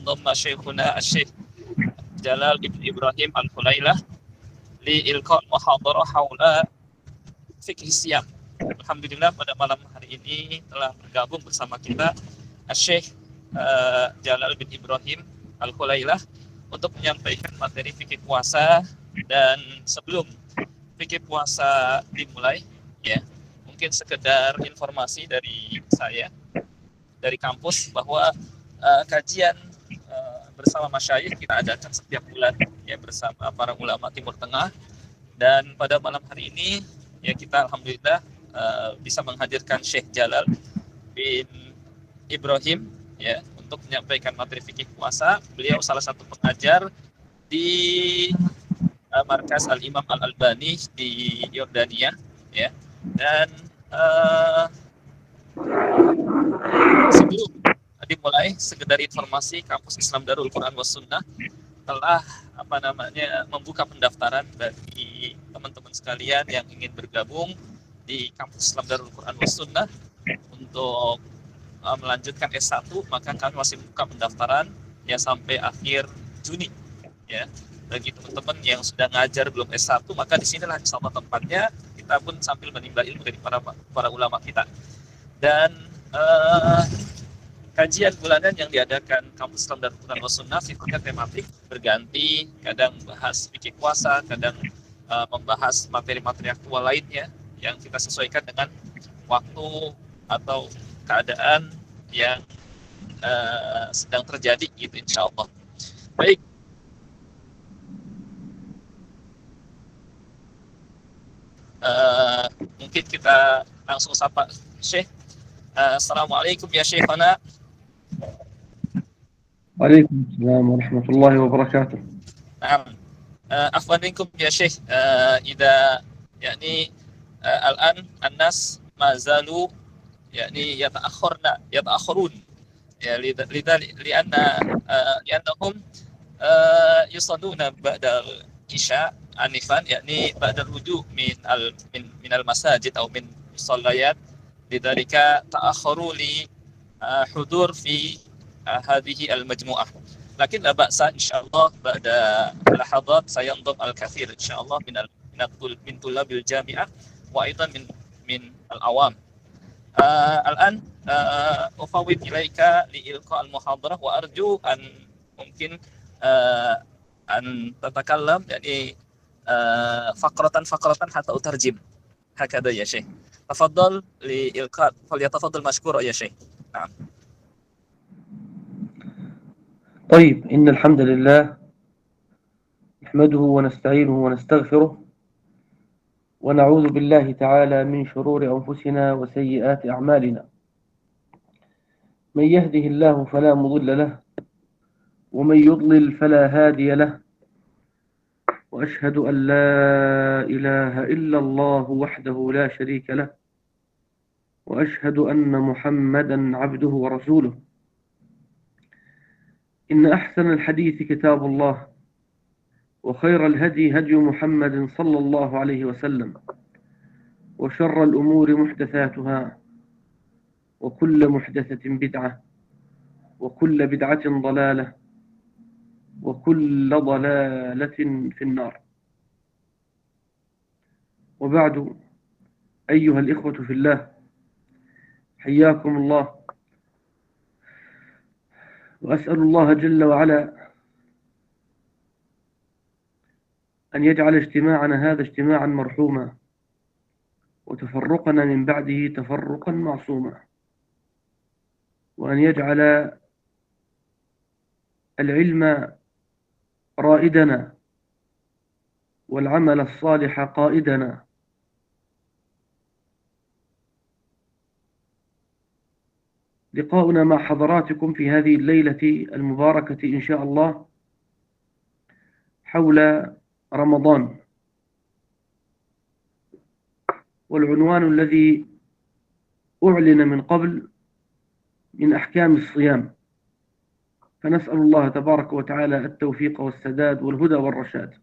ضم شيخنا الشيخ جلال بن إبراهيم الخليلة لإلقاء محاضرة حول fikih siam. Alhamdulillah pada malam hari ini telah bergabung bersama kita Syekh Jalal bin Ibrahim Al-Khulailah untuk menyampaikan materi fikih puasa. Dan sebelum fikih puasa dimulai, ya, mungkin sekedar informasi dari saya dari kampus bahwa kajian bersama masyayikh kita adakan setiap bulan, ya, bersama para ulama Timur Tengah. Dan pada malam hari ini, ya, kita alhamdulillah bisa menghadirkan Syekh Jalal bin Ibrahim, ya, untuk menyampaikan materi fikih puasa. Beliau salah satu pengajar di Markas Al-Imam Al-Albani di Yordania, ya. Dan sebelum dimulai, sekedar informasi, Kampus Islam Darul Quran was Sunnah telah membuka pendaftaran bagi teman-teman sekalian yang ingin bergabung di Kampus Islam Darul Quran was Sunnah untuk melanjutkan S1. Maka kami masih buka pendaftaran, ya, sampai akhir Juni, ya. Bagi teman-teman yang sudah ngajar belum S1, maka disinilah insyaallah tempatnya, kita pun sambil menimba ilmu dari para ulama kita. Dan kajian bulanan yang diadakan Kampus Islam Darul Quran was Sunnah sifatnya tematik, berganti, kadang bahas fikih puasa, kadang membahas materi-materi aktual lainnya yang kita sesuaikan dengan waktu atau keadaan yang sedang terjadi, gitu, insyaallah. Baik. Mungkin kita langsung sapa Syekh. Assalamualaikum ya Syekhana. وعليكم السلام ورحمة الله وبركاته. نعم. عفوا منكم يا شيخ، إذا يعني الآن الناس ما زالوا يعني يتأخرون، لأنهم يصلون بعد العشاء آنفا، يعني بعد الرجوع من المساجد أو من الصليات، لذلك تأخروا لحضور في هذه المجموعة. لكن لا بأس إن شاء الله، بعد لحظات سينضم الكثير إن شاء الله من طلاب الجامعة وأيضا من العوام. الآن أفوض إليك لإلقاء المحاضرة، وأرجو أن ممكن أن تتكلم يعني فقرة حتى أترجم، هكذا يا شيخ. تفضل لإلقاء، فليتفضل مشكورا يا شيخ. نعم. طيب، إن الحمد لله نحمده ونستعينه ونستغفره، ونعوذ بالله تعالى من شرور أنفسنا وسيئات أعمالنا. من يهده الله فلا مضل له، ومن يضلل فلا هادي له، وأشهد أن لا إله إلا الله وحده لا شريك له، وأشهد أن محمدا عبده ورسوله. إن أحسن الحديث كتاب الله، وخير الهدي هدي محمد صلى الله عليه وسلم، وشر الأمور محدثاتها، وكل محدثة بدعة، وكل بدعة ضلالة، وكل ضلالة في النار. وبعد، أيها الإخوة في الله، حياكم الله، وأسأل الله جل وعلا أن يجعل اجتماعنا هذا اجتماعا مرحوما، وتفرقنا من بعده تفرقا معصوما، وأن يجعل العلم رائدنا، والعمل الصالح قائدنا، لقاؤنا مع حضراتكم في هذه الليلة المباركة إن شاء الله حول رمضان، والعنوان الذي أعلن من قبل من أحكام الصيام، فنسأل الله تبارك وتعالى التوفيق والسداد والهدى والرشاد.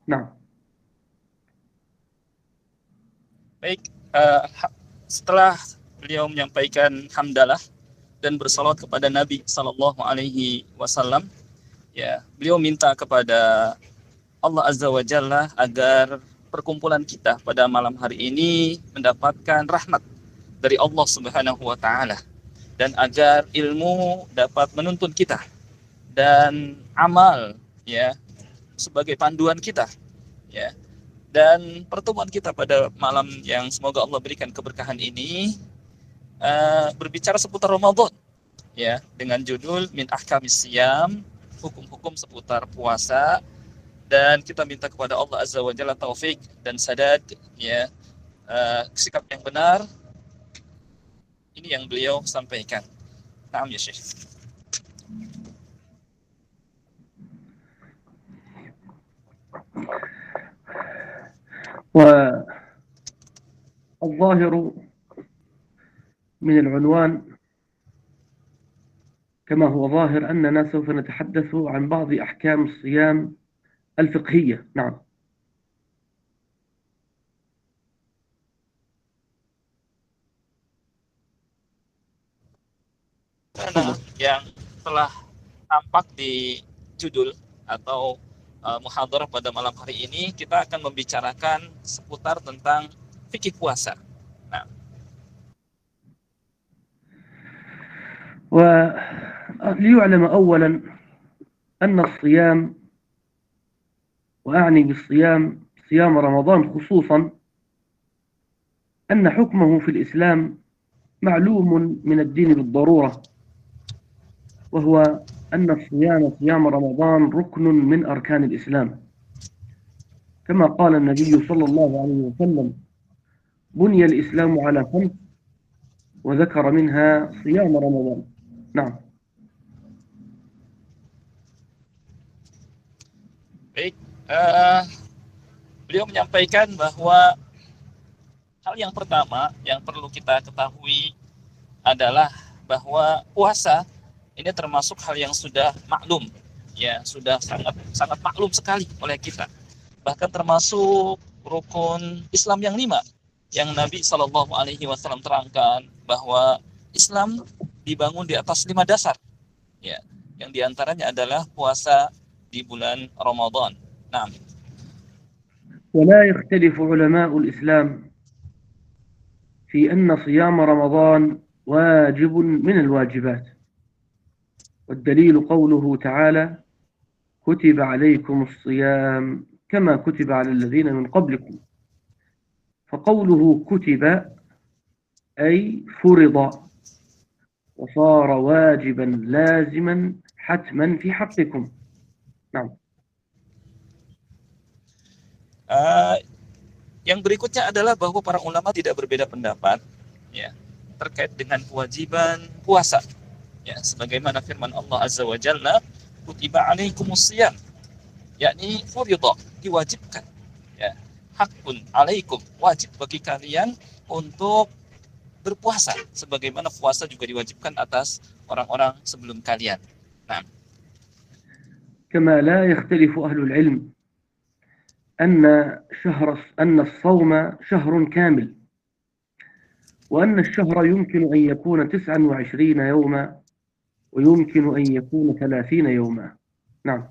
نعم. Baik, setelah beliau menyampaikan hamdalah, dan bersalawat kepada Nabi Sallallahu Alaihi Wasallam. Ya, beliau minta kepada Allah Azza wa Jalla agar perkumpulan kita pada malam hari ini mendapatkan rahmat dari Allah Subhanahu wa taala, dan agar ilmu dapat menuntun kita dan amal ya sebagai panduan kita ya. Dan pertemuan kita pada malam yang semoga Allah berikan keberkahan ini berbicara seputar Ramadan ya, dengan judul Min Ahkamis Siyam, hukum-hukum seputar puasa. Dan kita minta kepada Allah Azza wa Jalla taufik dan sadad ya, sikap yang benar. Ini yang beliau sampaikan. Naam ya Syekh. والظاهر من العنوان كما هو ظاهر أننا سوف نتحدث عن بعض أحكام الصيام الفقهية. نعم. Yang telah tampak di judul atau muhadarah pada malam hari ini, kita akan membicarakan seputar tentang fikih puasa. Nah, وليعلم أولا أن الصيام، وأعني بالصيام صيام رمضان خصوصا، أن حكمه في الإسلام معلوم من الدين بالضرورة، وهو أن الصيام صيام رمضان ركن من أركان الإسلام، كما قال النبي صلى الله عليه وسلم: بني الإسلام على 5 وذكر منها صيام رمضان. نعم. Baik, beliau menyampaikan bahwa hal yang pertama yang perlu kita ketahui adalah bahwa puasa ini termasuk hal yang sudah maklum, ya, sudah sangat maklum sekali oleh kita. Bahkan termasuk rukun Islam yang 5 yang Nabi Shallallahu Alaihi Wasallam terangkan bahwa Islam dibangun di atas 5 dasar, ya, yang diantaranya adalah puasa di bulan Ramadan. Nah, ولا يختلف علماء الإسلام في أن صيام رمضان واجب من الواجبات، والدليل قوله تعالى: كتب عليكم الصيام كما كتب على الذين من قبلكم. فقوله كتب أي فرض وصار واجبا لازما حتما في حقكم. نعم. Yang berikutnya adalah bahwa para ulama tidak berbeda pendapat ya terkait dengan kewajiban puasa ya, sebagaimana firman Allah Azza wa Jalla, kutiba alaikumusiyam, yakni furidah, diwajibkan ya, hakun alaikum, wajib bagi kalian untuk berpuasa sebagaimana puasa juga diwajibkan atas orang-orang sebelum kalian. Nah, كما لا يختلف أهل العلم أن الصوم شهر كامل، وأن الشهر يمكن أن يكون 29 يوما ويمكن أن يكون 30 يوما. نعم.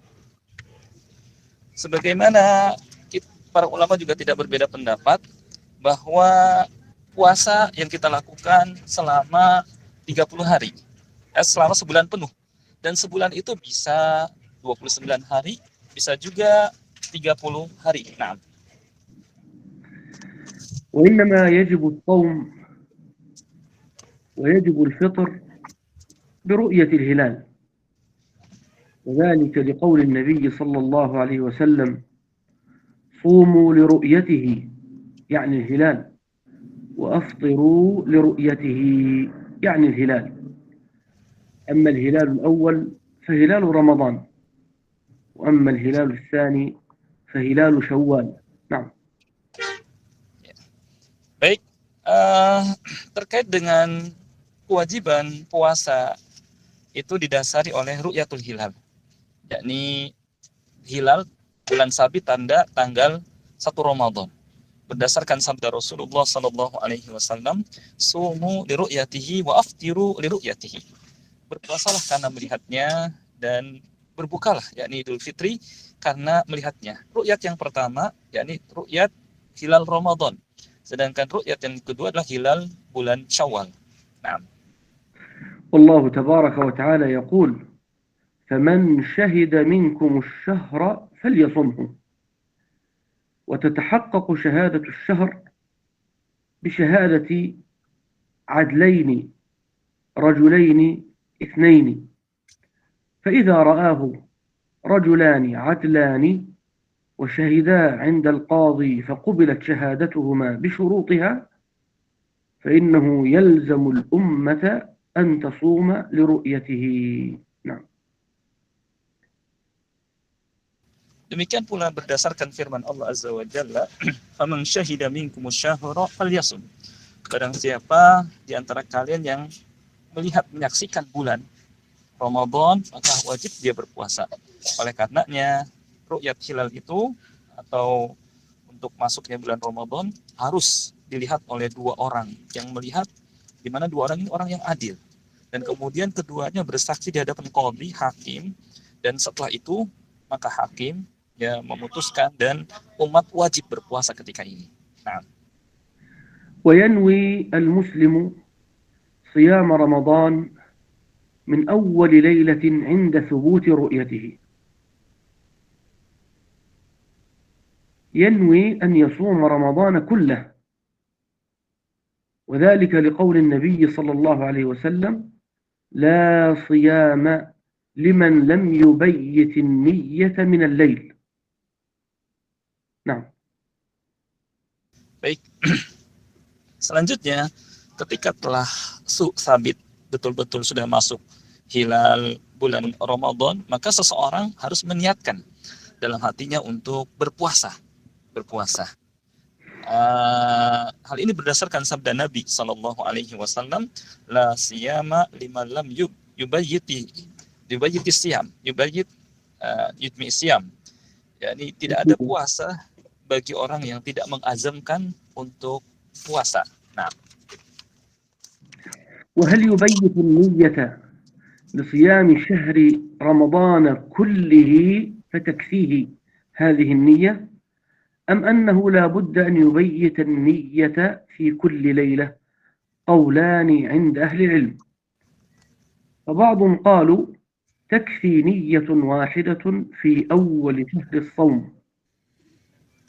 Sebagaimana para ulama juga tidak berbeda pendapat bahwa puasa yang kita lakukan selama 30 hari, selama sebulan penuh, dan sebulan itu bisa 29 hari, bisa juga 30 hari. Nah, وإنما يجب الصوم ويجب الفطر برؤية الهلال، وذلك لقول النبي صلى الله عليه وسلم: صوموا لرؤيته، يعني الهلال، وأفطروا لرؤيته، يعني الهلال. أما الهلال الأول فهلال رمضان، وأما الهلال الثاني فهلال شوال. نعم. Baik, terkait dengan kewajiban puasa itu didasari oleh ru'yatul hilal, yakni hilal bulan sabit tanda tanggal 1 Ramadan. berdasarkan sabda Rasulullah sallallahu alaihi wasallam, sumu li ru'yatihi wa aftiru li ru'yatihi. Berpuasalah karena melihatnya dan berbukalah, yakni Idul Fitri karena melihatnya. Ru'yat yang pertama yakni ru'yat hilal Ramadan. Sedangkan ru'yat yang kedua adalah hilal bulan Syawal. Nah, والله تبارك وتعالى يقول فمن شهد منكم الشهر فليصمه وتتحقق شهادة الشهر بشهادة عدلين رجلين اثنين فإذا رآه رجلان عدلان وشهدا عند القاضي فقبلت شهادتهما بشروطها فإنه يلزم الأمة أن تصوم لرؤيته. نعم. demikian pula berdasarkan firman Allah Azza wa Jalla, "Faman syahida minkumus syahra falyasum." Barang siapa di antara kalian yang melihat menyaksikan bulan Ramadan, maka wajib dia berpuasa. Oleh karenanya, ru'yat hilal itu atau untuk masuknya bulan Ramadan harus dilihat oleh dua orang yang melihat, di mana dua orang ini orang yang adil. Dan kemudian keduanya bersaksi di hadapan qadhi, hakim, dan setelah itu maka hakim ya memutuskan dan umat wajib berpuasa ketika ini. Nah, وينوي المسلم صيام رمضان من أول ليلة عند ثبوت رؤيته. ينوي أن يصوم رمضان كله، وذلك لقول النبي صلى الله عليه وسلم لا صيام لمن لم يبيت النية من الليل. نعم. baik. Selanjutnya, ketika telah sabit betul-betul sudah masuk hilal bulan Ramadan, maka seseorang harus meniatkan dalam hatinya untuk berpuasa. Hal ini berdasarkan sabda Nabi Sallallahu Alaihi Wasallam, la siyama liman lam yubayyiti siyam, yutmi siyam. Yani tidak ada puasa bagi orang yang tidak mengazamkan untuk puasa. Nah, وهل يبيت النية لصيام شهر رمضان كله فتكفيه هذه النية، أم أنه لا بد أن يبيت النية في كل ليلة؟ قولان عند أهل العلم، فبعضهم قالوا تكفي نية واحدة في أول شهر الصوم،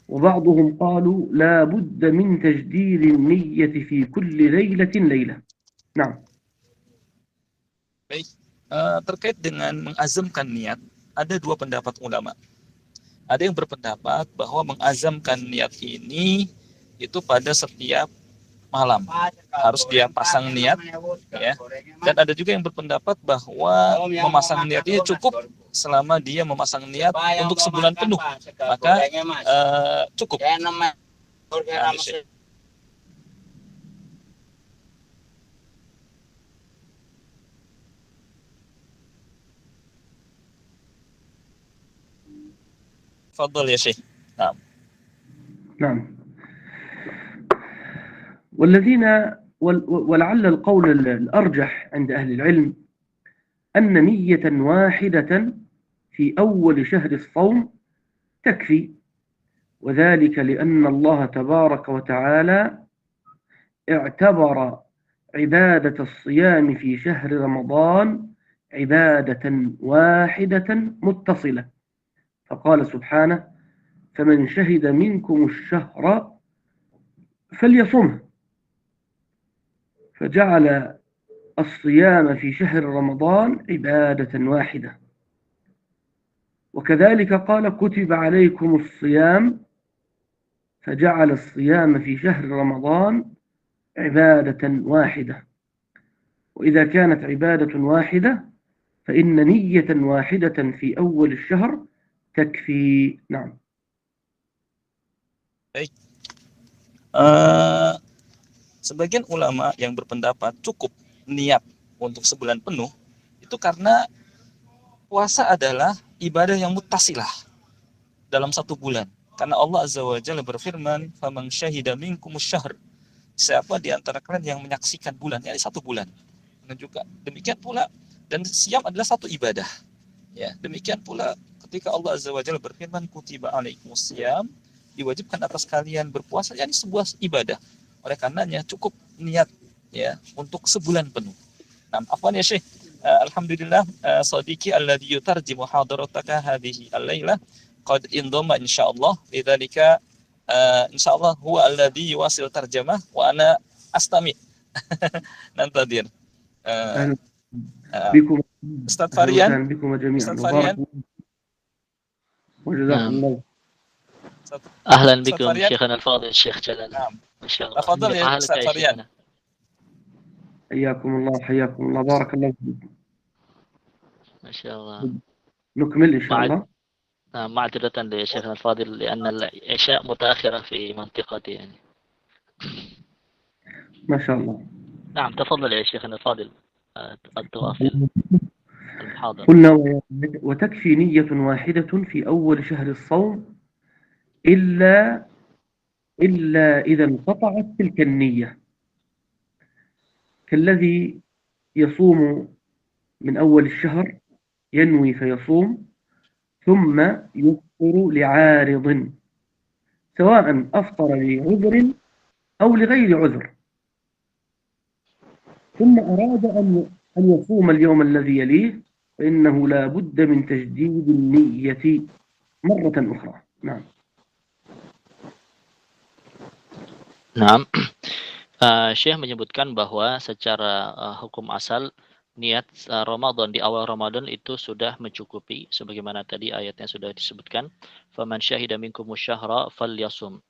وبعضهم قالوا لا بد من تجديد النية في كل ليلة ليلة. نعم. baik. Terkait dengan mengazamkan niat, ada dua pendapat ulama. Ada yang berpendapat bahwa mengazamkan niat ini itu pada setiap malam harus dia pasang niat, ya. Dan ada juga yang berpendapat bahwa memasang niat ini cukup selama dia memasang niat untuk sebulan penuh, maka cukup. Nah, Fadhal ya Syekh. Nah. نعم. ولعل القول الأرجح عند أهل العلم أن نية واحدة في أول شهر الصوم تكفي، وذلك لأن الله تبارك وتعالى اعتبر عبادة الصيام في شهر رمضان عبادة واحدة متصلة، فقال سبحانه فمن شهد منكم الشهر فليصمه، فجعل الصيام في شهر رمضان عبادة واحدة. وكذلك قال كتب عليكم الصيام، فجعل الصيام في شهر رمضان عبادة واحدة. وإذا كانت عبادة واحدة فإن نية واحدة في أول الشهر تكفي. نعم. Baik. Sebagian ulama yang berpendapat cukup niat untuk sebulan penuh itu karena puasa adalah ibadah yang muttasilah dalam satu bulan. Karena Allah Azza wa Jalla berfirman, "Faman syahida minkumus syahr." Siapa di antara kalian yang menyaksikan bulan, yakni 1 bulan. Menunjukkan demikian pula, dan siam adalah satu ibadah. Ya, demikian pula ketika Allah Azza wa Jalla berfirman, "Kutiba alaikumus syiyam." Diwajibkan atas kalian berpuasa, yakni sebuah ibadah. Oleh karenanya cukup niat ya untuk sebulan penuh. Nah, afwan ya Syekh. Alhamdulillah sadiqi alladhi yutarji muhadarataka hadhihi al-lailah qad indama insyaallah lidzalika insyaallah huwa alladhi yuwasil tarjamah wa ana astami. Nantadir. أهلا بكم. Ustaz أهلا Farian, وسهلا بكم جميعا Ustaz وبارك Farian, الله وجزاكم الله. أهلا Ustaz بكم Farian. شيخنا الفاضل الشيخ جلال. Naam. ما شاء الله. Tafadhal كيف ya حالك Ustaz يا Farian? شيخنا؟ حياكم الله حياكم الله بارك الله فيكم. ما شاء الله. نكمل إن شاء الله. معذرة لشيخنا الفاضل لأن العشاء متأخرة في منطقتي يعني. ما شاء الله. نعم تفضل يا شيخنا الفاضل التواصل المحاضرة. قلنا وتكفي نية واحدة في أول شهر الصوم إلا إذا انقطعت تلك النية، كالذي يصوم من أول الشهر ينوي فيصوم ثم يفطر لعارض، سواء أفطر لعذر أو لغير عذر، ثم أراد أن يصوم اليوم الذي يليه، فإنه لا بد من تجديد النية مرة أخرى. نعم. Nah, Syekh menyebutkan bahwa secara hukum asal niat Ramadan di awal Ramadan itu sudah mencukupi, sebagaimana tadi ayatnya sudah disebutkan, faman syahida minkumus syahra falyasum.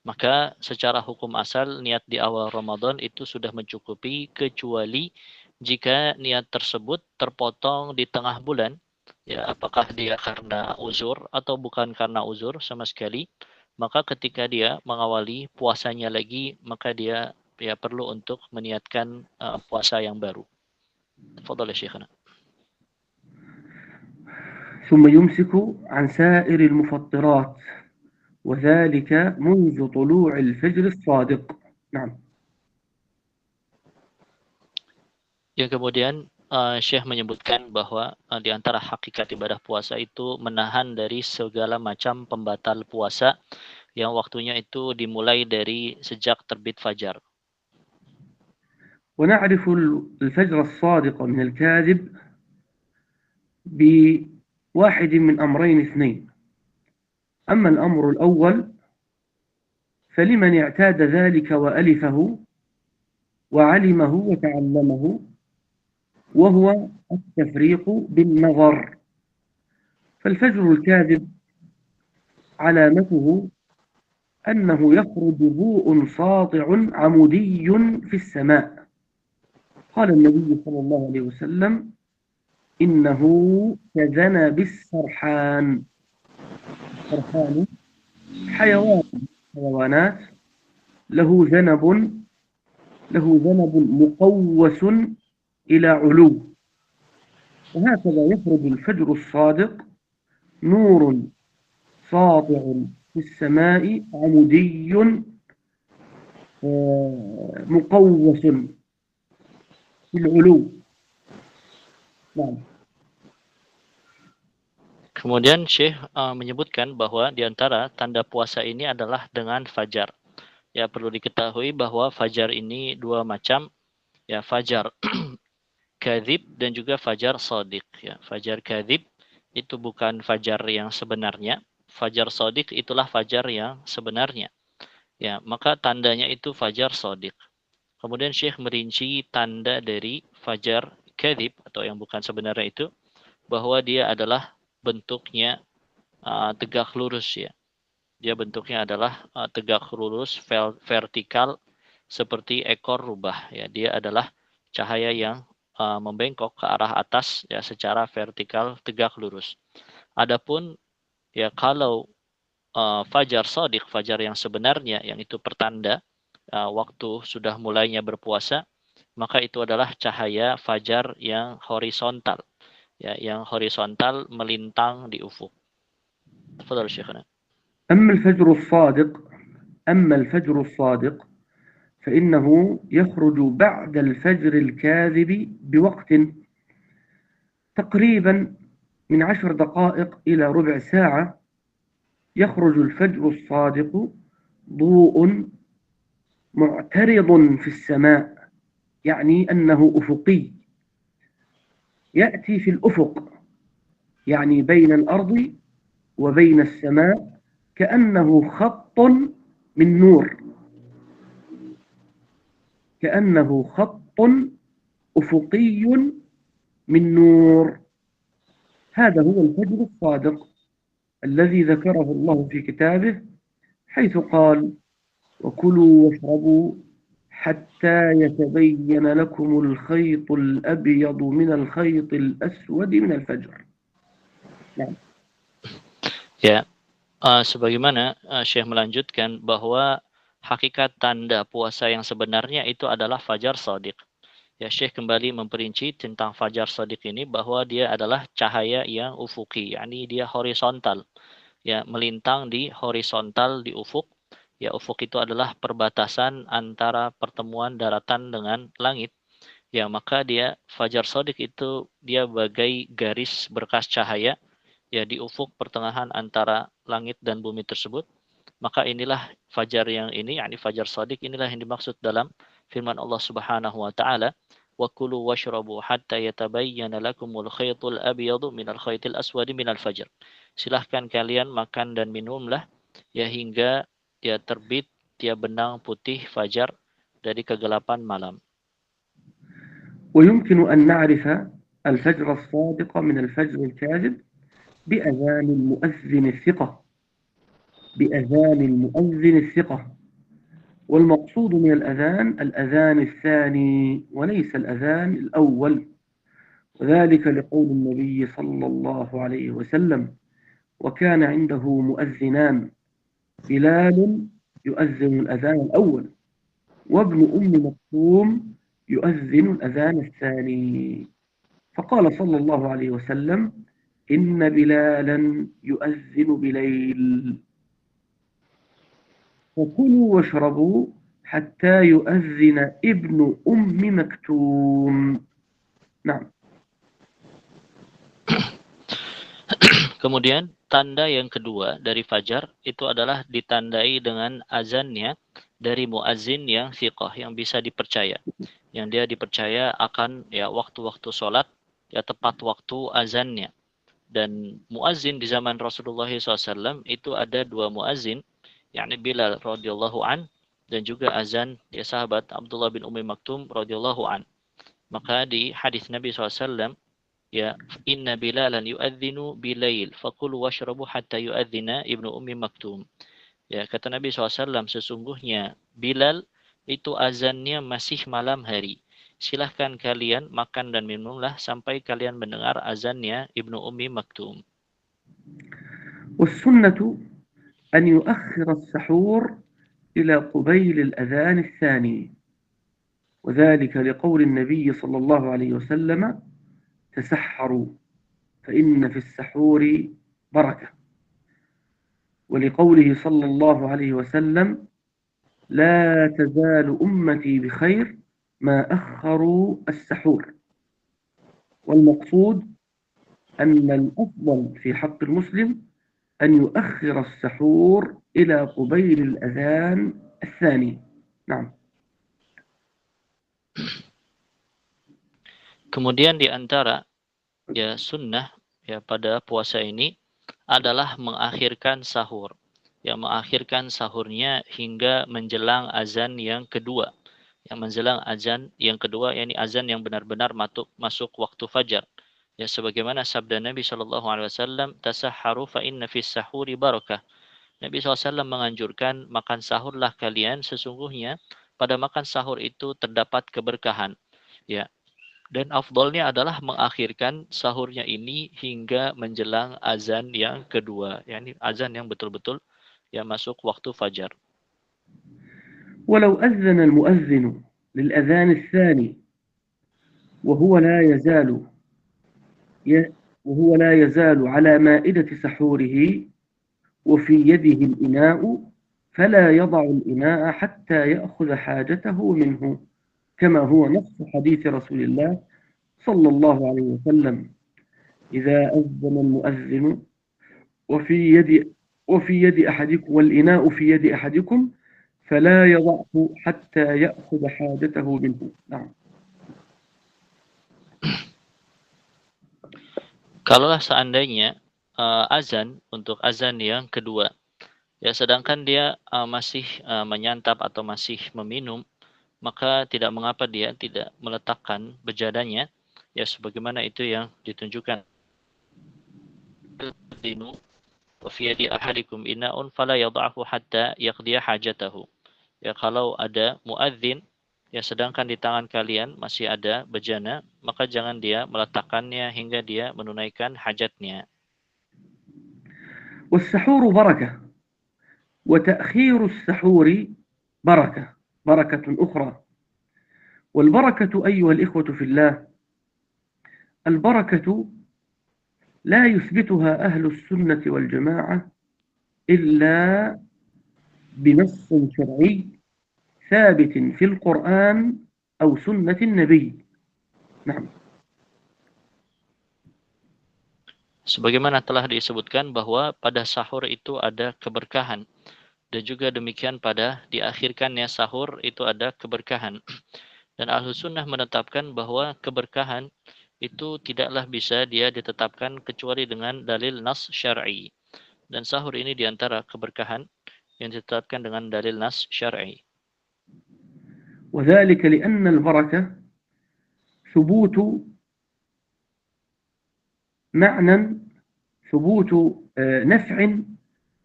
Maka secara hukum asal niat di awal Ramadan itu sudah mencukupi, kecuali jika niat tersebut terpotong di tengah bulan, ya apakah dia karena uzur atau bukan karena uzur sama sekali, maka ketika dia mengawali puasanya lagi, maka dia ya perlu untuk meniatkan puasa yang baru. Tafadhal ya Syekhana. ثم يمسك عن سائر المفطرات وذلك منذ طلوع الفجر الصادق. نعم. Yang kemudian Syekh menyebutkan bahwa di antara hakikat ibadah puasa itu menahan dari segala macam pembatal puasa yang waktunya itu dimulai dari sejak terbit fajar. ونعرف الفجر الصادق من الكاذب بواحد من أمرين اثنين. أما الأمر الأول فلمن اعتاد ذلك وألفه وعلمه وتعلمه، وهو التفريق بالنظر. فالفجر الكاذب علامته أنه يخرج ضوء ساطع عمودي في السماء. قال النبي صلى الله عليه وسلم: إنه كذنب السرحان. السرحان حيوانات له ذنب مقوس إلى علو، وهكذا يخرج الفجر الصادق نور ساطع في السماء عمودي مقوس في العلو. نعم. Kemudian Syekh menyebutkan bahwa di antara tanda puasa ini adalah dengan fajar. Ya perlu diketahui bahwa fajar ini dua macam, ya fajar kadzib dan juga fajar shadiq. Ya, fajar kadzib itu bukan fajar yang sebenarnya, fajar shadiq itulah fajar yang sebenarnya. Ya, maka tandanya itu fajar shadiq. Kemudian Syekh merinci tanda dari fajar kadzib atau yang bukan sebenarnya itu, bahwa dia adalah bentuknya tegak lurus ya. Dia bentuknya adalah tegak lurus vertikal seperti ekor rubah ya. Dia adalah cahaya yang membengkok ke arah atas ya secara vertikal tegak lurus. Adapun ya kalau fajar shadiq, fajar yang sebenarnya yang itu pertanda waktu sudah mulainya berpuasa, maka itu adalah cahaya fajar yang horizontal. Ya, yang horizontal melintang di ufuk. Tafadhal Syekhana. أما الفجر الصادق فإنه يخرج بعد الفجر الكاذب بوقت تقريبا من 10 دقائق إلى ربع ساعة. يخرج الفجر الصادق ضوء معترض في السماء، يعني أنه أفقي، يأتي في الأفق، يعني بين الأرض وبين السماء، كأنه خط من نور، كأنه خط أفقي من نور. هذا هو الفجر الصادق الذي ذكره الله في كتابه، حيث قال: وكلوا واشربوا حتى يتبين لكم الخيط الأبيض من الخيط الأسود من الفجر. نعم. Ya, sebagaimana Syekh melanjutkan bahwa hakikat tanda puasa yang sebenarnya itu adalah fajar shadiq. Ya, Syekh kembali memperinci tentang fajar shadiq ini bahwa dia adalah cahaya yang ufuki, yakni dia horizontal. Ya, melintang di horizontal di ufuk. Ya, ufuk itu adalah perbatasan antara pertemuan daratan dengan langit. Ya, maka dia fajar shadiq itu dia bagai garis berkas cahaya ya di ufuk pertengahan antara langit dan bumi tersebut. Maka inilah fajar yang ini, yakni fajar shadiq, inilah yang dimaksud dalam firman Allah Subhanahu wa taala, wa kulu washrabu hatta yatabayyana lakumul khaytul abyadu minal khaytil aswadi minal fajr. Silahkan kalian makan dan minumlah ya hingga ya terbit ya benang putih fajar dari kegelapan malam. ويمكن أن نعرف الفجر الصادق من الفجر الكاذب بأذان المؤذن الثقة. والمقصود من الأذان الثاني وليس الأذان الأول، وذلك لقول النبي صلى الله عليه وسلم: وكان عنده مؤذنان، بلال يؤذن الأذان الأول، وابن أم مكتوم يؤذن الأذان الثاني. فقال صلى الله عليه وسلم: إن بلالا يؤذن بليل، فكلوا واشربوا حتى يؤذن ابن أم مكتوم. نعم. Kemudian tanda yang kedua dari fajar itu adalah ditandai dengan azannya dari muazin yang thiqah, yang bisa dipercaya, yang dia dipercaya akan ya waktu-waktu sholat ya tepat waktu azannya. Dan muazin di zaman Rasulullah SAW itu ada dua muazin, yakni Bilal radhiyallahu an dan juga azan ya sahabat Abdullah bin Ummi Maktum radhiyallahu an. Maka di hadis Nabi SAW ya inna bilalan yu'adzinu bilail fakulu washrabu hatta yu'adzina ibnu ummi maktum. Ya, kata Nabi SAW, sesungguhnya Bilal itu azannya masih malam hari. Silahkan kalian makan dan minumlah sampai kalian mendengar azannya ibnu ummi maktum. والسنة أن يؤخر السحور إلى قبيل الأذان الثاني، وذلك لقول النبي صلى الله عليه وسلم: تسحروا فإن في السحور بركة، ولقوله صلى الله عليه وسلم: لا تزال أمتي بخير ما أخروا السحور. والمقصود أن الأفضل في حق المسلم أن يؤخر السحور إلى قبيل الأذان الثاني. نعم. Kemudian di antara ya sunnah ya pada puasa ini adalah mengakhirkan sahur. Ya, mengakhirkan sahurnya hingga menjelang azan yang kedua. Yang menjelang azan yang kedua, yakni azan yang benar-benar masuk waktu fajar. Ya, sebagaimana sabda Nabi SAW, tasahharu fa inna fis sahuri barakah. Nabi SAW menganjurkan makan sahurlah kalian, sesungguhnya pada makan sahur itu terdapat keberkahan. Ya, dan afdolnya adalah mengakhirkan sahurnya ini hingga menjelang azan yang kedua, yakni azan yang betul-betul ya masuk waktu fajar. ولو أذن المؤذن للأذان الثاني وهو لا يزال على مائدة سحوره، وفي يده الإناء فلا يضع الإناء حتى يأخذ حاجته منه، كما هو نص حديث رسول الله صلى الله عليه وسلم: إذا أذن المؤذن وفي يد أحدكم والإناء في يد أحدكم فلا يضعه حتى يأخذ حاجته منه. نعم. Kalaulah seandainya azan untuk azan yang kedua, ya sedangkan dia masih menyantap atau masih meminum, maka tidak mengapa dia tidak meletakkan bejadanya, ya sebagaimana itu yang ditunjukkan. Wa fi yadi ahadikum ina'un fala yad'ahu hatta yaqdiya hajatahu. Ya kalau ada muadzin, ya sedangkan di tangan kalian masih ada bejana, maka jangan dia meletakkannya hingga dia menunaikan hajatnya. والسحور بركة، وتأخير السحور بركة أخرى. والبركة أيها الإخوة في الله، البركة لا يثبتها أهل السنة والجماعة إلا بنص شرعي ثابت في القرآن أو سنة النبي. نعم. Sebagaimana telah disebutkan bahwa pada sahur itu ada keberkahan, dan juga demikian pada diakhirkannya sahur itu ada keberkahan. Dan Ahlus Sunnah menetapkan bahwa keberkahan itu tidaklah bisa dia ditetapkan kecuali dengan dalil nas syar'i. Dan sahur ini diantara keberkahan yang ditetapkan dengan dalil nas syar'i. وذلك لأن البركة ثبوت نفع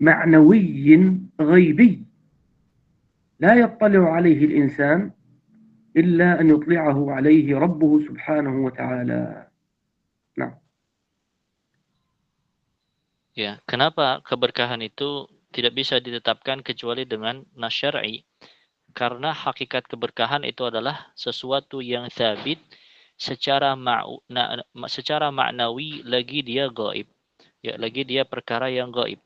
معنوي غيبي لا يطلع عليه الإنسان إلا أن يطلعه عليه ربه سبحانه وتعالى. نعم. Ya, kenapa keberkahan itu tidak bisa ditetapkan kecuali dengan nas syar'i? Karena hakikat keberkahan itu adalah sesuatu yang sabit secara maknawi, lagi dia gaib. Ya, lagi dia perkara yang gaib.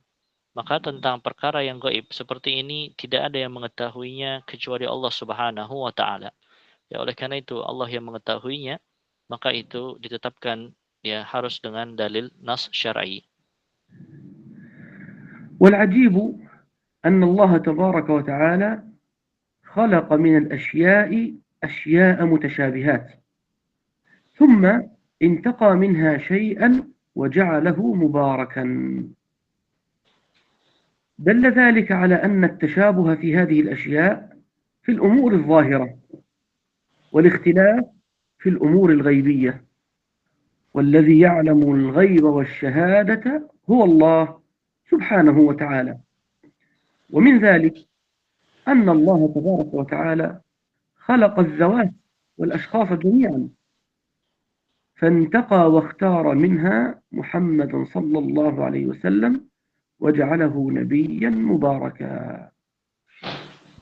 Maka tentang perkara yang gaib seperti ini tidak ada yang mengetahuinya kecuali Allah Subhanahu wa taala. Ya, oleh karena itu Allah yang mengetahuinya, maka itu ditetapkan ya harus dengan dalil nas syar'i. والعجيب أن الله تبارك وتعالى خلق من الأشياء أشياء متشابهات، ثم انتقى منها شيئا وجعله مباركا. دل ذلك على أن التشابه في هذه الأشياء في الأمور الظاهرة، والاختلاف في الأمور الغيبية، والذي يعلم الغيب والشهادة هو الله سبحانه وتعالى. ومن ذلك أن الله تبارك وتعالى خلق الذوات والأشخاص جميعا، فانتقى واختار منها محمد صلى الله عليه وسلم وجعله نبيا مباركا،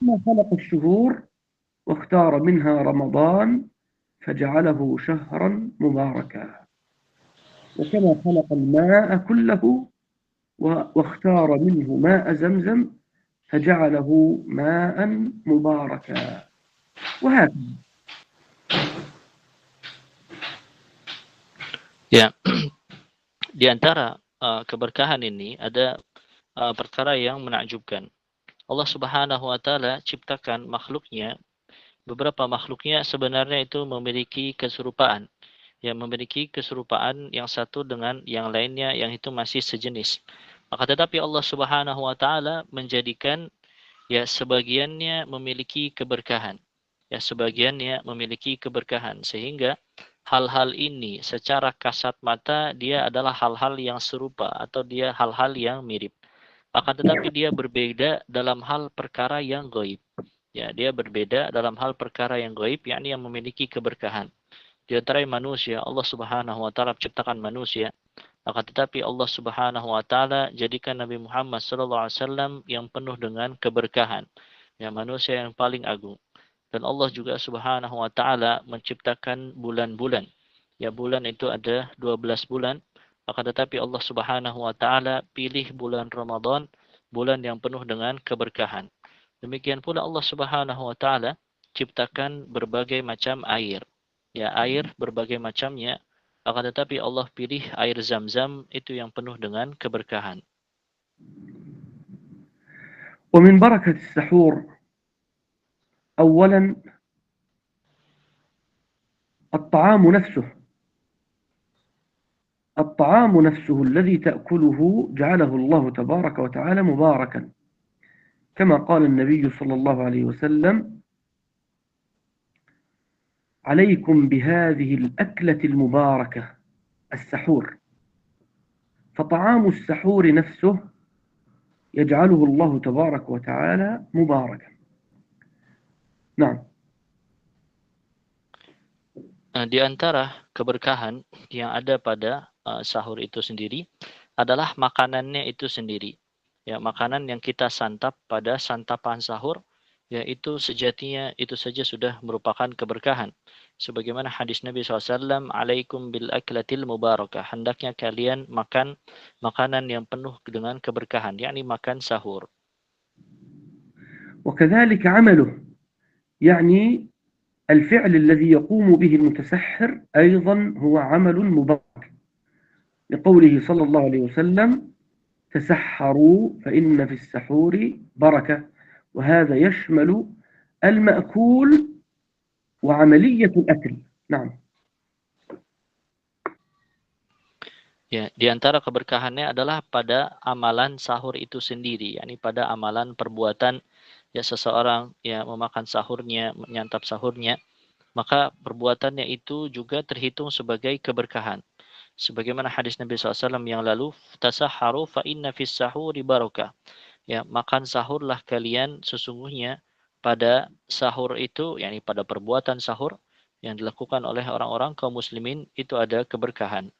كما خلق الشهور واختار منها رمضان فجعله شهرا مباركا، وكما خلق الماء كله واختار منه ماء زمزم فجعله ماء مباركا، وهكذا. Ya, di antara keberkahan ini ada perkara yang menakjubkan. Allah Subhanahu wa taala ciptakan makhluknya, beberapa makhluknya sebenarnya itu memiliki keserupaan. Ya, memiliki keserupaan yang satu dengan yang lainnya yang itu masih sejenis. Maka tetapi Allah Subhanahu wa taala menjadikan ya sebagiannya memiliki keberkahan. Ya, sebagiannya memiliki keberkahan sehingga hal-hal ini secara kasat mata dia adalah hal-hal yang serupa atau dia hal-hal yang mirip. Akan tetapi dia berbeda dalam hal perkara yang gaib. Ya, dia berbeda dalam hal perkara yang gaib, yakni yang memiliki keberkahan. Di antara manusia, Allah Subhanahu wa taala menciptakan manusia. Akan tetapi Allah Subhanahu wa taala jadikan Nabi Muhammad sallallahu alaihi wasallam yang penuh dengan keberkahan. Ya, manusia yang paling agung. Dan Allah juga Subhanahu wa taala menciptakan bulan-bulan. Ya, bulan itu ada 12 bulan. akan tetapi Allah Subhanahu wa taala pilih bulan Ramadan, bulan yang penuh dengan keberkahan. Demikian pula Allah Subhanahu wa taala ciptakan berbagai macam air. Ya, air berbagai macamnya, akan tetapi Allah pilih air Zam-Zam itu yang penuh dengan keberkahan. ومن بركة السحور أولا الطعام نفسه الذي تأكله جعله الله تبارك وتعالى مباركا، كما قال النبي صلى الله عليه وسلم: عليكم بهذه الأكلة المباركة السحور. فطعام السحور نفسه يجعله الله تبارك وتعالى مباركا. نعم. Di antara keberkahan yang ada pada sahur itu sendiri adalah makanannya itu sendiri. Ya, makanan yang kita santap pada santapan sahur, yaitu sejatinya itu saja sudah merupakan keberkahan. Sebagaimana hadis Nabi SAW, alaikum bil aklatil mubarakah. Hendaknya kalian makan makanan yang penuh dengan keberkahan, yakni makan sahur. وكذلك عمله، يعني الفعل الذي يقوم به المتسحر أيضا هو عمل مبارك، لقوله صلى الله عليه وسلم: تسحروا فإن في السحور بركة. وهذا يشمل المأكول وعملية الأكل. نعم. Ya, di antara keberkahannya adalah pada amalan sahur itu sendiri, yakni pada amalan perbuatan ya seseorang ya memakan sahurnya, menyantap sahurnya, maka perbuatannya itu juga terhitung sebagai keberkahan. Sebagaimana hadis Nabi SAW yang lalu, tasahharu fa inna fis sahuri barakah. Ya, makan sahurlah kalian, sesungguhnya pada sahur itu, yakni pada perbuatan sahur yang dilakukan oleh orang-orang kaum muslimin itu ada keberkahan.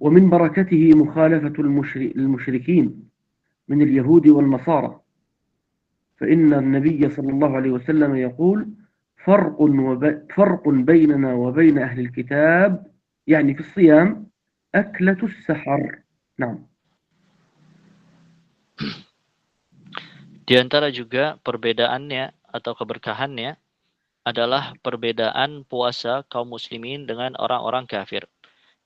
ومن بركته مخالفة المشركين من اليهود والنصارى، فإن النبي صلى الله عليه وسلم يقول: فرق بيننا وبين أهل الكتاب، يعني في الصيام، أكلة السحر. نعم. Di antara juga perbedaannya atau keberkahannya adalah perbedaan puasa kaum muslimin dengan orang-orang kafir.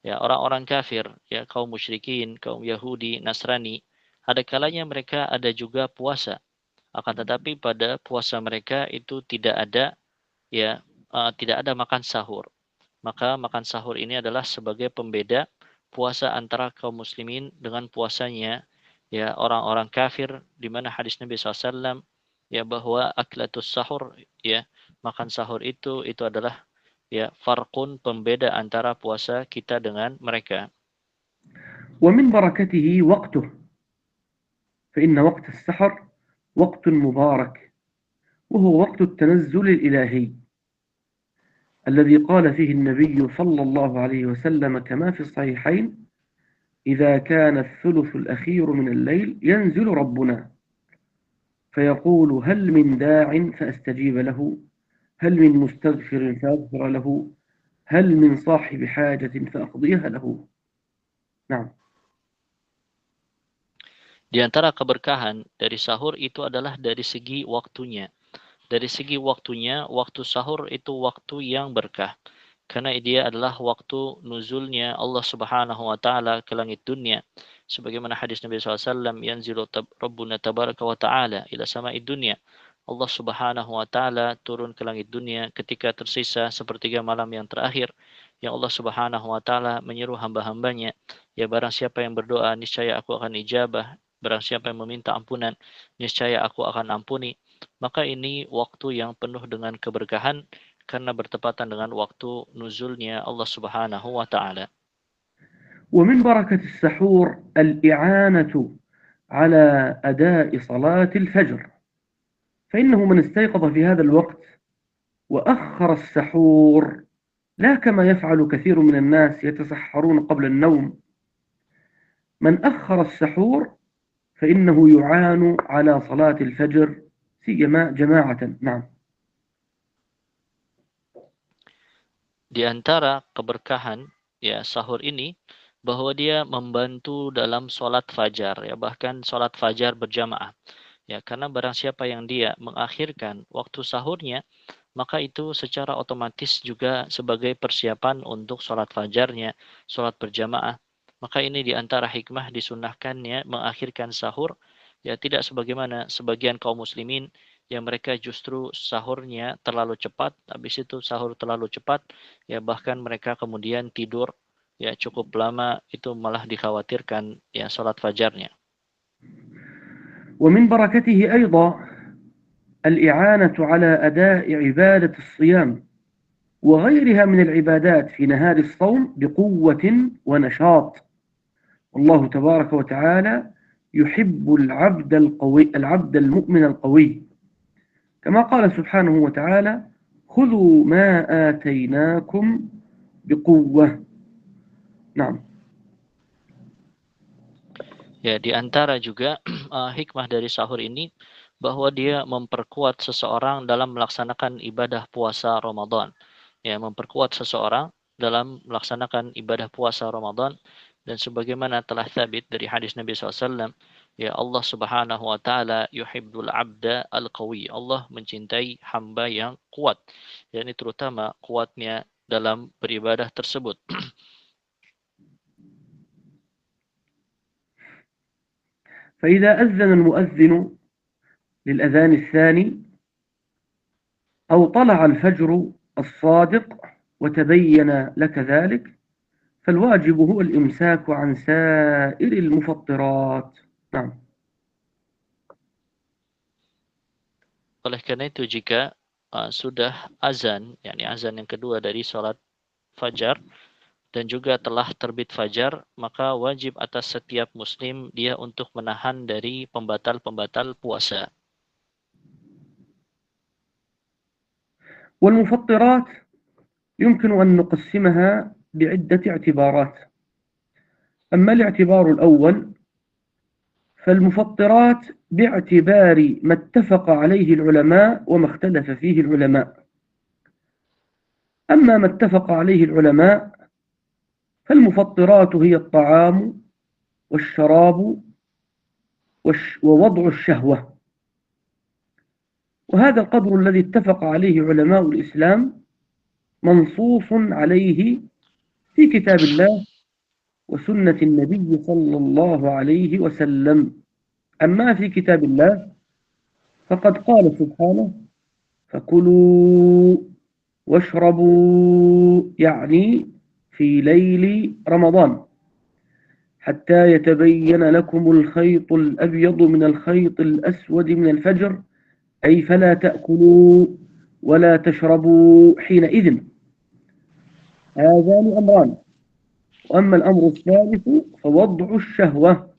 Ya, orang-orang kafir, ya kaum musyrikin, kaum Yahudi, Nasrani, ada kalanya mereka ada juga puasa. Akan tetapi pada puasa mereka itu tidak ada tidak ada makan sahur. Maka makan sahur ini adalah sebagai pembeda puasa antara kaum muslimin dengan puasanya ya orang-orang kafir, di mana hadis Nabi SAW ya bahwa aklatus sahur, ya makan sahur itu adalah ya farqun, pembeda antara puasa kita dengan mereka. ومن بركته وقته، فإن وقت السحر وقت مبارك، وهو وقت التنزل الإلهي الذي قال فيه النبي صلى الله عليه وسلم كما في الصحيحين: إذا كان الثلث الأخير من الليل ينزل ربنا فيقول: هل من داع فأستجيب له، هل من مستغفر فأغفر له، هل من صاحب حاجة فأقضيها له. نعم. Di antara keberkahan dari sahur itu adalah dari segi waktunya. Dari segi waktunya, waktu sahur itu waktu yang berkah. Karena dia adalah waktu nuzulnya Allah Subhanahu wa taala ke langit dunia. Sebagaimana hadis Nabi SAW, yanzilu Rabbuna tabaraka wa ta'ala ila sama'id dunya. Allah Subhanahu wa taala turun ke langit dunia ketika tersisa sepertiga malam yang terakhir, yang Allah Subhanahu wa taala menyeru hamba-hambanya, ya barang siapa yang berdoa, niscaya aku akan ijabah. Barang siapa yang meminta ampunan, niscaya aku akan ampuni. Maka ini waktu yang penuh dengan keberkahan karena bertepatan dengan waktu nuzulnya Allah Subhanahu wa taala. ومن بركة السحور الإعانة على أداء صلاة الفجر، فإنه من استيقظ في هذا الوقت وأخر السحور، لا كما يفعل كثير من الناس يتسحرون قبل النوم، من أخر السحور فإنه يعان على صلاة الفجر سيما جماعة. نعم. Di antara keberkahan ya sahur ini bahwa dia membantu dalam sholat fajar, ya bahkan sholat fajar berjamaah. Ya, karena barang siapa yang dia mengakhirkan waktu sahurnya, maka itu secara otomatis juga sebagai persiapan untuk sholat fajarnya, sholat berjamaah. Maka ini diantara hikmah disunahkannya mengakhirkan sahur, ya tidak sebagaimana sebagian kaum muslimin yang mereka justru sahurnya terlalu cepat, habis itu sahur terlalu cepat, ya bahkan mereka kemudian tidur ya cukup lama, itu malah dikhawatirkan ya sholat fajarnya. ومن بركته أيضا الإعانة على أداء عبادة الصيام وغيرها من العبادات في نهار الصوم بقوة ونشاط. والله تبارك وتعالى يحب العبد المؤمن القوي، كما قال سبحانه وتعالى: خذوا ما آتيناكم بقوة. نعم. Ya, di antara juga hikmah dari sahur ini bahwa dia memperkuat seseorang dalam melaksanakan ibadah puasa Ramadan. Ya, memperkuat seseorang dalam melaksanakan ibadah puasa Ramadan, dan sebagaimana telah sabit dari hadis Nabi SAW, ya Allah Subhanahu wa taala yuhibbul abda al-qawi. Allah mencintai hamba yang kuat. Ya, ini terutama kuatnya dalam beribadah tersebut. فإذا أذن المؤذن للأذان الثاني أو طلع الفجر الصادق وتبين لك ذلك، فالواجب هو الإمساك عن سائر المفطرات. نعم. Oleh karena itu jika sudah azan, yakni azan yang kedua dari sholat fajar, dan juga telah terbit fajar, maka wajib atas setiap muslim dia untuk menahan dari pembatal-pembatal puasa. والمفطرات يمكن أن نقسمها بعدة اعتبارات. أما الاعتبار الأول فالمفطرات باعتبار ما اتفق عليه العلماء وما اختلف فيه العلماء. أما ما اتفق عليه العلماء فالمفطرات هي الطعام والشراب ووضع الشهوة، وهذا القدر الذي اتفق عليه علماء الإسلام منصوص عليه في كتاب الله وسنة النبي صلى الله عليه وسلم. أما في كتاب الله فقد قال سبحانه: فكلوا واشربوا، يعني في ليل رمضان، حتى يتبين لكم الخيط الأبيض من الخيط الأسود من الفجر، أي فلا تأكلوا ولا تشربوا حينئذ. هذان أمران. وأما الأمر الثالث فوضع الشهوة،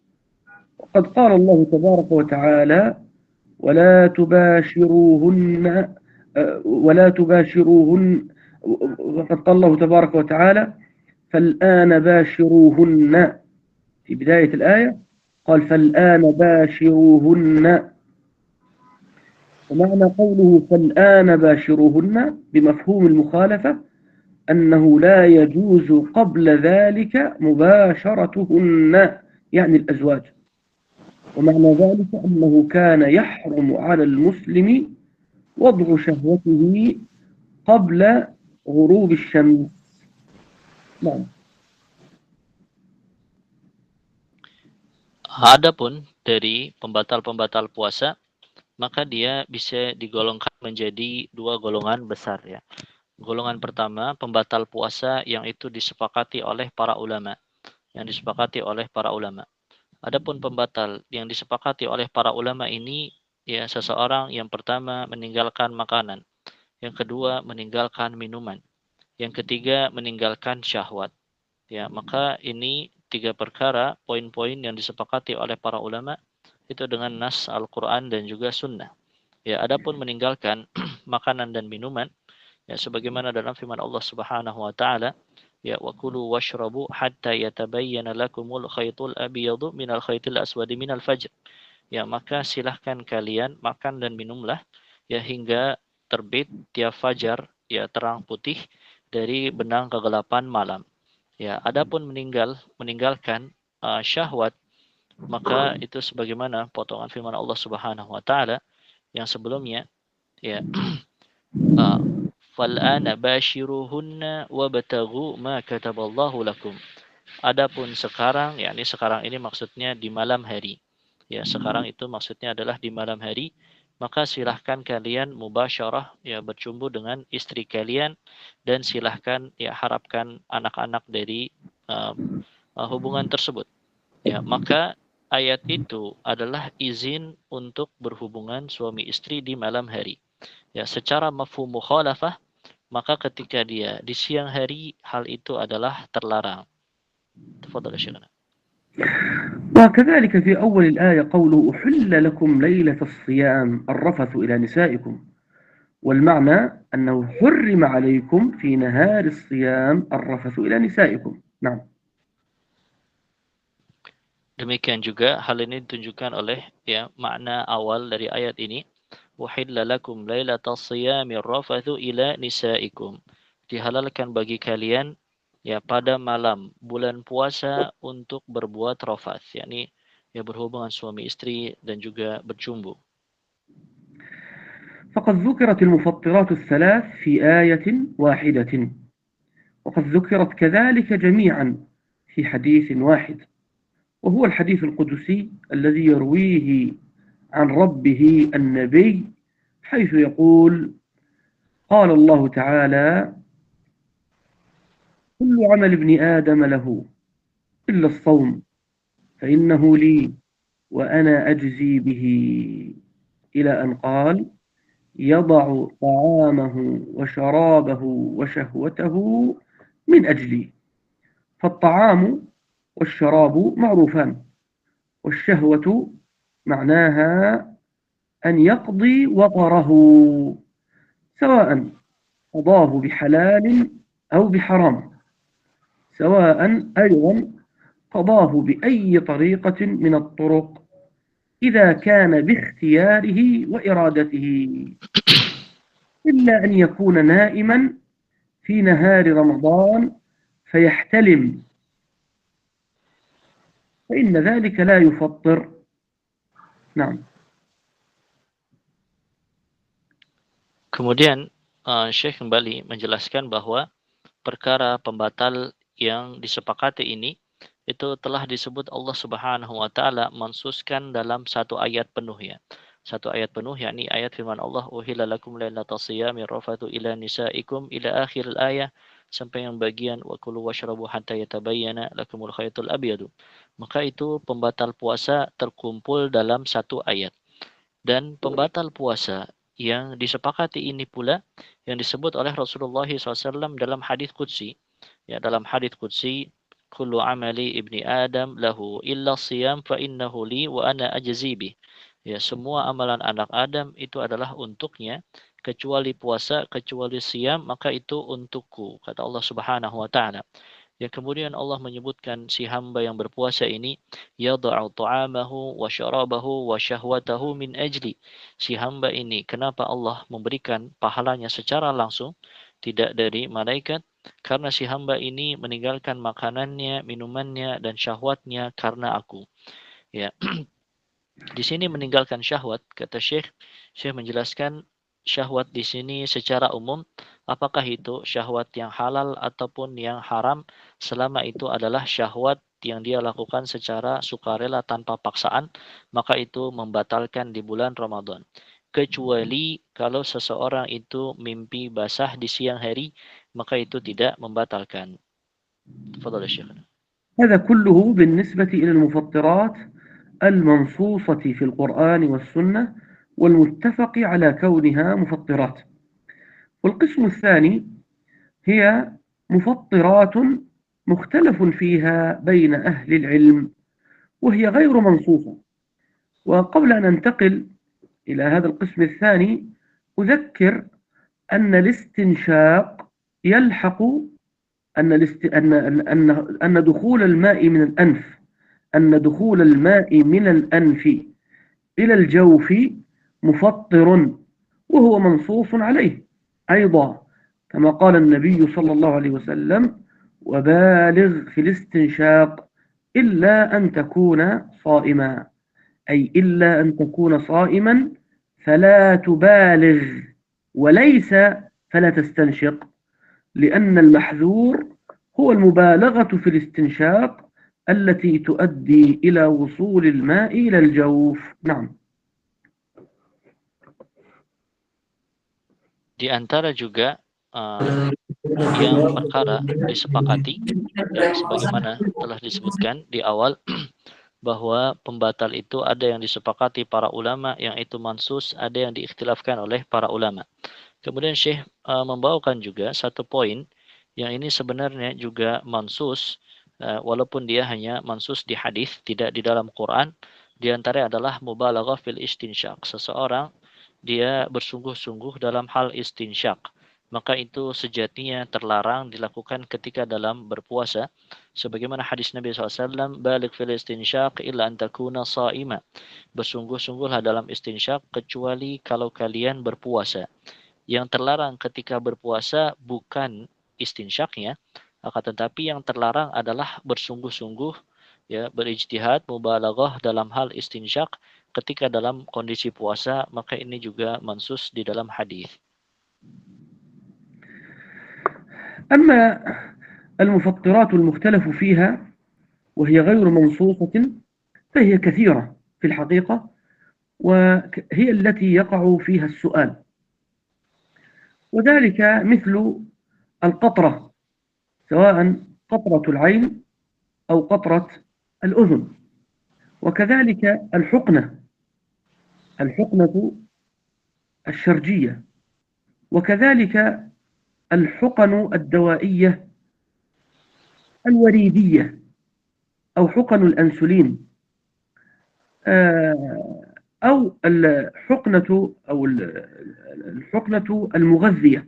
وقد قال الله تبارك وتعالى: ولا تباشروهن، وقد قال الله تبارك وتعالى: فالآن باشروهن. في بداية الآية قال: فالآن باشروهن. ومعنى قوله فالآن باشروهن بمفهوم المخالفة أنه لا يجوز قبل ذلك مباشرتهن، يعني الأزواج. ومعنى ذلك أنه كان يحرم على المسلم وضع شهوته قبل غروب الشمس. نعم. Adapun dari pembatal-pembatal puasa, maka dia bisa digolongkan menjadi dua golongan besar ya. Golongan pertama, pembatal puasa yang itu disepakati oleh para ulama. Adapun pembatal yang disepakati oleh para ulama ini, ya seseorang yang pertama meninggalkan makanan, yang kedua meninggalkan minuman, yang ketiga meninggalkan syahwat. Ya, maka ini tiga perkara, poin-poin yang disepakati oleh para ulama itu dengan nas Al-Quran dan juga sunnah. Ya, adapun meninggalkan makanan dan minuman, ya sebagaimana dalam firman Allah Subhanahu wa taala, ya wa kulu washrabu hatta yatabayyana lakumul khaytul abyadu minal khaytil aswadi minal fajr. Ya, maka silahkan kalian makan dan minumlah ya hingga terbit tiap fajar, ya terang putih dari benang kegelapan malam. Ya, adapun meninggalkan syahwat, maka itu sebagaimana potongan firman Allah Subhanahu wa taala yang sebelumnya, ya, fal'ana bashiruhunna wabtaghu ma kataballahu lakum. Adapun sekarang, yakni sekarang ini maksudnya di malam hari. Ya, sekarang itu maksudnya adalah di malam hari, maka silahkan kalian mubasyarah, ya, bercumbu dengan istri kalian, dan silahkan, ya, harapkan anak-anak dari hubungan tersebut. Ya, maka ayat itu adalah izin untuk berhubungan suami istri di malam hari. Ya, secara mafhum mukhalafah, maka ketika dia di siang hari, hal itu adalah terlarang. تفضل يا شيخنا. وكذلك في أول الآية قوله أحل لكم ليلة الصيام الرفث إلى نسائكم، والمعنى أنه حرم عليكم في نهار الصيام الرفث إلى نسائكم. نعم. Demikian juga hal ini ditunjukkan oleh, ya, makna awal dari ayat ini, uhilla lakum lailatas siyamir rafathu ila nisaikum. Dihalalkan bagi kalian, ya, pada malam bulan puasa untuk berbuat rafath, yakni, ya, berhubungan suami istri dan juga bercumbu. فقد ذكرت المفطرات الثلاث في آية واحدة، وقد ذكرت كذلك جميعا في حديث واحد، وهو الحديث القدسي الذي يرويه عن ربه النبي، حيث يقول: قال الله تعالى: كل عمل ابن آدم له إلا الصوم فإنه لي وأنا أجزي به، إلى أن قال: يضع طعامه وشرابه وشهوته من أجلي. فالطعام والشراب معروفان، والشهوة معناها أن يقضي وطره، سواء قضاه بحلال أو بحرام، سواء أيضا قضاه بأي طريقة من الطرق إذا كان باختياره وإرادته، إلا أن يكون نائما في نهار رمضان فيحتلم، فإن ذلك لا يفطر. نعم. Kemudian Syekh kembali menjelaskan bahwa perkara pembatal yang disepakati ini itu telah disebut Allah Subhanahu wa taala mansuskan dalam satu ayat penuh, ya. Satu ayat penuh, yakni ayat firman Allah, uhilla lakum lailatas siyami rafathu ila nisaikum ila akhir ayat, sampai yang bagian wa kulu washrabu hatta yatabayyana lakumul khaytul abyadu. Maka itu pembatal puasa terkumpul dalam satu ayat. Dan pembatal puasa yang disepakati ini pula yang disebut oleh Rasulullah SAW dalam hadis qudsi. Ya, dalam hadis qudsi, kullu amali ibni Adam lahu illa siyam fa innahu li wa ana ajzi bih. Ya, semua amalan anak Adam itu adalah untuknya, kecuali puasa, kecuali siyam, maka itu untukku, kata Allah Subhanahu wa taala. Ya, kemudian Allah menyebutkan si hamba yang berpuasa ini, yada'u ta'amahu wa syarabahu wa syahwatahu min ajli. Si hamba ini, kenapa Allah memberikan pahalanya secara langsung, tidak dari malaikat? Karena si hamba ini meninggalkan makanannya, minumannya, dan syahwatnya karena aku. Ya, di sini meninggalkan syahwat, kata Syekh menjelaskan syahwat di sini secara umum, apakah itu syahwat yang halal ataupun yang haram, selama itu adalah syahwat yang dia lakukan secara sukarela tanpa paksaan, maka itu membatalkan di bulan Ramadan. Kecuali kalau seseorang itu mimpi basah di siang hari, maka itu tidak membatalkan. Tafadhal Syekh. هذا كله بالنسبة إلى المفطرات المنصوصة في القرآن والسنة والمتفق على كونها مفطرات. والقسم الثاني هي مفطرات مختلف فيها بين أهل العلم وهي غير منصوصة. وقبل أن ننتقل إلى هذا القسم الثاني أذكر أن الاستنشاق يلحق أن دخول الماء من الأنف دخول الماء من الأنف إلى الجوف مفطر، وهو منصوص عليه أيضا، كما قال النبي صلى الله عليه وسلم: وبالغ في الاستنشاق إلا أن تكون صائما، أي إلا أن تكون صائما فلا تبالغ، وليس فلا تستنشق، لأن المحذور هو المبالغة في الاستنشاق التي تؤدي إلى وصول الماء إلى الجوف. نعم. Di antara juga yang perkara disepakati, ya sebagaimana telah disebutkan di awal bahwa pembatal itu ada yang disepakati para ulama, yang itu mansus, ada yang diikhtilafkan oleh para ulama. Kemudian Syekh membawakan juga satu poin yang ini sebenarnya juga mansus, walaupun dia hanya mansus di hadis, tidak di dalam Quran. Di antara adalah mubalaghah fil istinsyaq. Seseorang dia bersungguh-sungguh dalam hal istinsyaq, maka itu sejatinya terlarang dilakukan ketika dalam berpuasa. Sebagaimana hadis Nabi SAW, balik fil istinsyaq illa an takuna sa'ima. Bersungguh-sungguhlah dalam istinsyaq kecuali kalau kalian berpuasa. Yang terlarang ketika berpuasa bukan istinsyaqnya, akan tetapi yang terlarang adalah bersungguh-sungguh, ya, berijtihad, mubalaghah dalam hal istinsyaq ketika dalam kondisi puasa, maka ini juga mansus di dalam hadis. أما المفطرات المختلف فيها وهي غير منصوصة فهي كثيرة في الحقيقة، وهي التي يقع فيها السؤال، وذلك مثل القطرة، سواء قطرة العين أو قطرة الأذن، وكذلك الحقنة الشرجية، وكذلك الحقن الدوائية الوريدية أو حقن الأنسولين، أو الحقنة المغذية.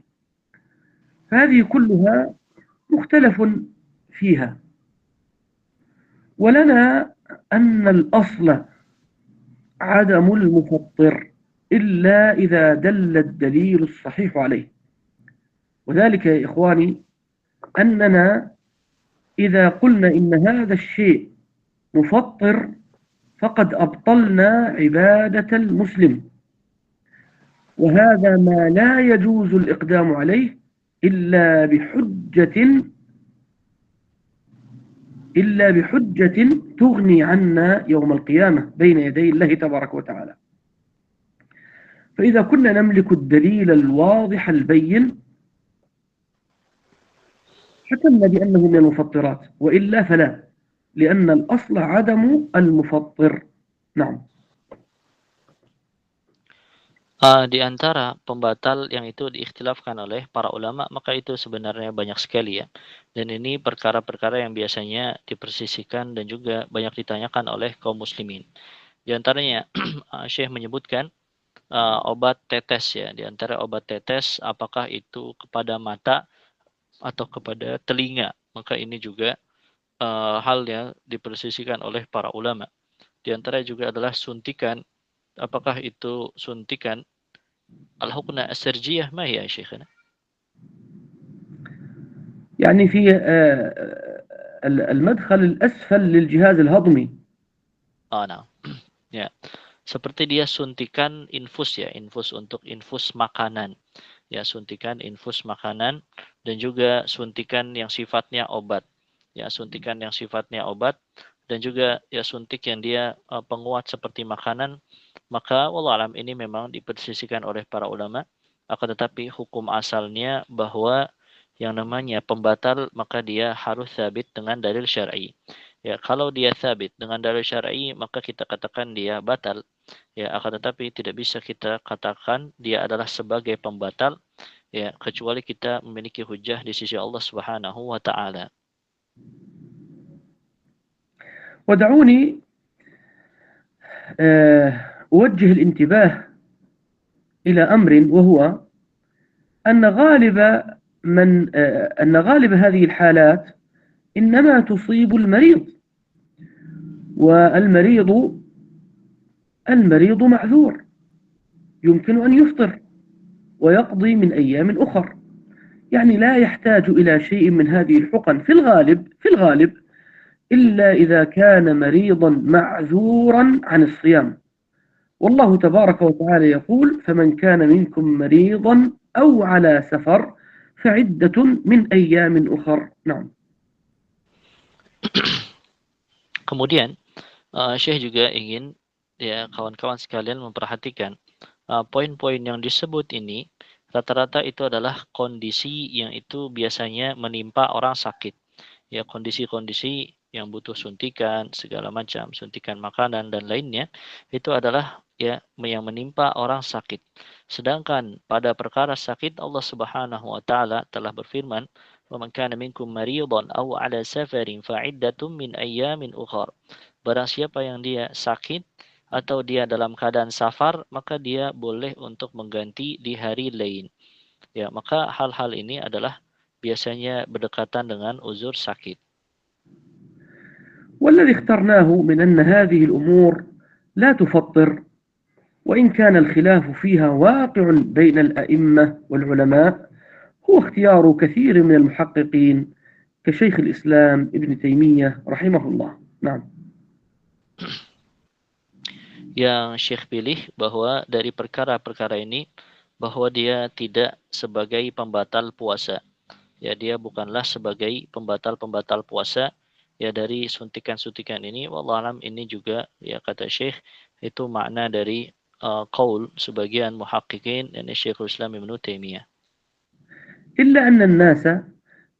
فهذه كلها مختلف فيها، ولنا أن الأصل عدم المفطر إلا إذا دل الدليل الصحيح عليه، وذلك يا إخواني أننا إذا قلنا إن هذا الشيء مفطر فقد أبطلنا عبادة المسلم، وهذا ما لا يجوز الإقدام عليه إلا بحجة تغني عنا يوم القيامة بين يدي الله تبارك وتعالى. فإذا كنا نملك الدليل الواضح البين حكمنا بأنه من المفطرات، وإلا فلا، لأن الأصل عدم المفطر. نعم. Di antara pembatal yang itu diikhtilafkan oleh para ulama, maka itu sebenarnya banyak sekali, ya. Dan ini perkara-perkara yang biasanya dipersisikan dan juga banyak ditanyakan oleh kaum muslimin. Di antaranya Syekh menyebutkan obat tetes, ya. Di antara obat tetes, apakah itu kepada mata atau kepada telinga? Maka ini juga hal yang dipersisikan oleh para ulama. Di antara juga adalah suntikan. Apakah itu suntikan al-hukna as-sarjiyah ma hiya ya Syekhana? يعني في المدخل الأسفل للجهاز الهضمي. Nah. Ya. Seperti dia suntikan infus, ya, infus untuk infus makanan. Ya, suntikan infus makanan dan juga suntikan yang sifatnya obat. Ya, suntikan yang sifatnya obat dan juga ya suntik yang dia penguat seperti makanan. Maka wallah alam ini memang dipersisikan oleh para ulama, akan tetapi hukum asalnya bahwa yang namanya pembatal maka dia harus sabit dengan dalil syar'i. Ya, kalau dia sabit dengan dalil syar'i maka kita katakan dia batal. Ya, akan tetapi tidak bisa kita katakan dia adalah sebagai pembatal, ya, kecuali kita memiliki hujjah di sisi Allah Subhanahu wa taala. ودعوني أوجه الانتباه إلى أمر، وهو أن غالب هذه الحالات إنما تصيب المريض، والمريض معذور، يمكن أن يفطر ويقضي من أيام أخر، يعني لا يحتاج إلى شيء من هذه الحقن في الغالب إلا إذا كان مريضا معذورا عن الصيام. والله تبارك وتعالى يقول: فمن كان منكم مريضا أو على سفر فعدة من أيام أخر. نعم. Kemudian Syekh juga ingin ya kawan-kawan sekalian memperhatikan poin-poin yang disebut ini rata-rata itu adalah kondisi yang itu biasanya menimpa orang sakit. Ya, kondisi-kondisi yang butuh suntikan segala macam, suntikan makanan dan lainnya itu adalah ya yang menimpa orang sakit. Sedangkan pada perkara sakit Allah Subhanahu wa taala telah berfirman, "Wa man kana minkum maridan aw 'ala safarin fa'iddatun min ayyamin ukhra." Barang siapa yang dia sakit atau dia dalam keadaan safar, maka dia boleh untuk mengganti di hari lain. Ya, maka hal-hal ini adalah biasanya berdekatan dengan uzur sakit. والذي اخترناه من أن هذه الأمور لا تفطر، وإن كان الخلاف فيها واقع بين الأئمة والعلماء، هو اختيار كثير من المحققين كشيخ الإسلام ابن تيمية رحمه الله. نعم. Yang Syekh pilih bahwa dari perkara-perkara ini bahwa dia tidak sebagai pembatal puasa. Ya, dia bukanlah sebagai pembatal-pembatal puasa. Ya, dari suntikan-suntikan ini wallahualam ini juga ya kata Syekh itu makna dari qaul sebagian muhaqqiqin yakni Syekhul Islam Ibnu Taimiyah. إلا أن الناس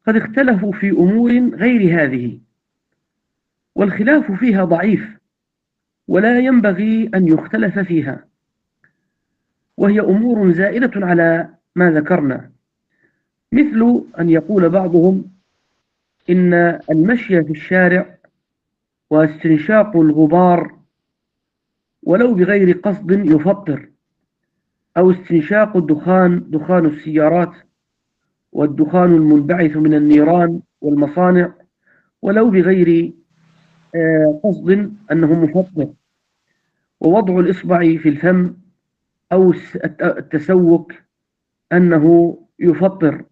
قد اختلفوا في أمور غير هذه، والخلاف فيها ضعيف ولا ينبغي أن يختلف فيها، وهي أمور زائدة على ما ذكرنا، مثل أن يقول بعضهم إن المشي في الشارع واستنشاق الغبار ولو بغير قصد يفطر، أو استنشاق الدخان، دخان السيارات والدخان المنبعث من النيران والمصانع ولو بغير قصد أنه مفطر، ووضع الإصبع في الفم أو التسوك أنه يفطر،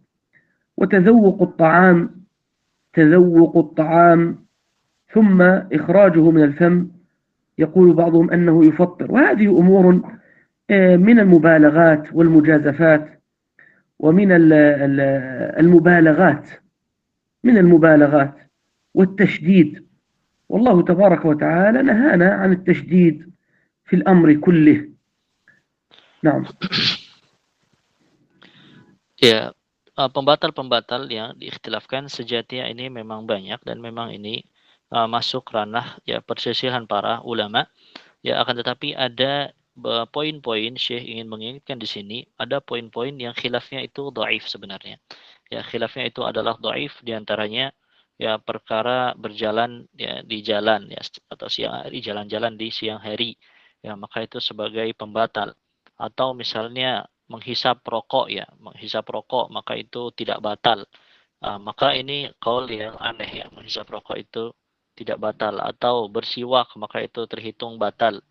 وتذوق الطعام ثم إخراجه من الفم يقول بعضهم أنه يفطر. وهذه أمور من المبالغات والمجازفات ومن المبالغات والتشديد، والله تبارك وتعالى نهانا عن التشديد في الأمر كله. نعم. Ya, pembatal-pembatal yang diikhtilafkan sejatinya ini memang banyak dan memang ini masuk ranah ya perselisihan para ulama. Ya, akan tetapi ada poin-poin Syekh ingin mengingatkan di sini, ada poin-poin yang khilafnya itu dhaif sebenarnya. Ya, khilafnya itu adalah dhaif di antaranya ya perkara berjalan ya di jalan ya atau siang hari, jalan-jalan di siang hari. Ya, maka itu sebagai pembatal. Atau misalnya menghisap rokok ya, menghisap rokok maka itu tidak batal. Maka ini qaul yang aneh ya, menghisap rokok itu tidak batal, atau bersiwak maka itu terhitung batal.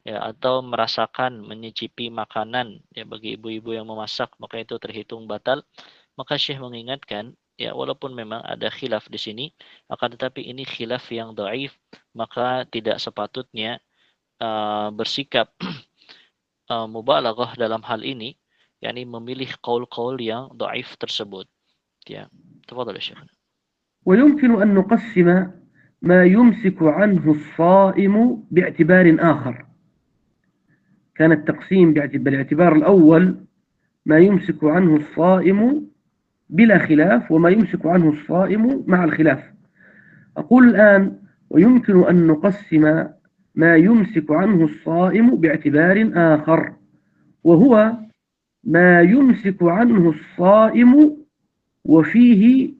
Ya, atau merasakan menyicipi makanan ya bagi ibu-ibu yang memasak maka itu terhitung batal. Maka Syekh mengingatkan ya walaupun memang ada khilaf di sini akan tetapi ini khilaf yang dhaif, maka tidak sepatutnya bersikap mubalaghah dalam hal ini, yakni memilih qaul-qaul yang dhaif tersebut. Ya, tafadhal ya Syekh. ويمكن أن نقسم ما يمسك عنه الصائم باعتبار آخر. كان التقسيم بالاعتبار الأول ما يمسك عنه الصائم بلا خلاف وما يمسك عنه الصائم مع الخلاف. أقول الآن ويمكن أن نقسم ما يمسك عنه الصائم باعتبار آخر، وهو ما يمسك عنه الصائم وفيه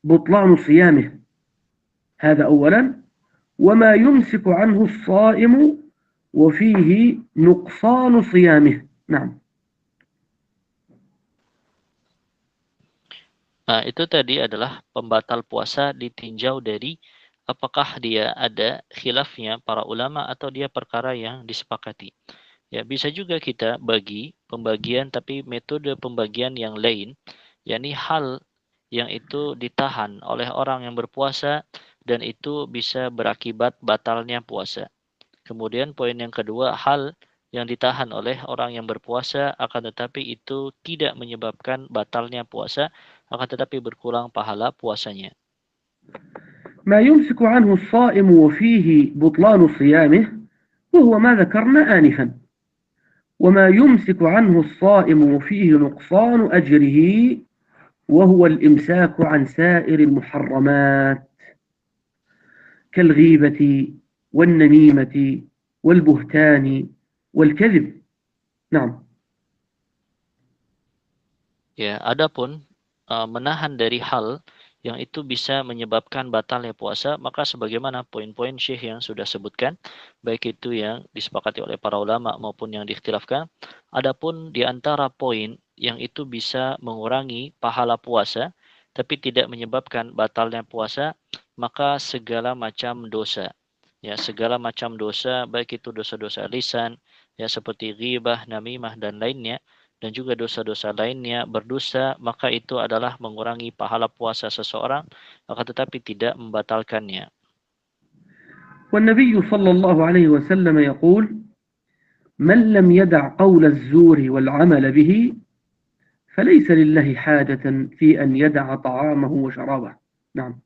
بطلان صيامه، هذا أولا، وما يمسك عنه الصائم وفيه نقصان صيامه. نعم. Nah, itu tadi adalah pembatal puasa ditinjau dari apakah dia ada khilafnya para ulama atau dia perkara yang disepakati. Ya, bisa juga kita bagi pembagian tapi metode pembagian yang lain, yakni hal yang itu ditahan oleh orang yang berpuasa dan itu bisa berakibat batalnya puasa. Kemudian poin yang kedua, hal yang ditahan oleh orang yang berpuasa akan tetapi itu tidak menyebabkan batalnya puasa, akan tetapi berkurang pahala puasanya. ما يمسك عنه الصائم وفيه بطلان صيامه وهو ما ذكرنا آنفا، وما يمسك عنه الصائم وفيه نقصان أجره وهو الإمساك عن سائر المحرمات كالغيبة والنميمة والبهتان والكذب. نعم. Ya, adapun menahan dari hal yang itu bisa menyebabkan batalnya puasa, maka sebagaimana poin-poin Syekh yang sudah sebutkan, baik itu yang disepakati oleh para ulama maupun yang diikhtilafkan, adapun di antara poin yang itu bisa mengurangi pahala puasa, tapi tidak menyebabkan batalnya puasa, maka segala macam dosa. Ya, segala macam dosa, baik itu dosa-dosa lisan, ya seperti ghibah, namimah, dan lainnya, dan juga dosa-dosa lainnya, berdosa, maka itu adalah mengurangi pahala puasa seseorang, akan tetapi tidak membatalkannya. والنبي صلى الله عليه وسلم يقول: من لم يدع قول الزور والعمل به فليس لله حاجة في أن يدع طعامه وشرابه. نعم.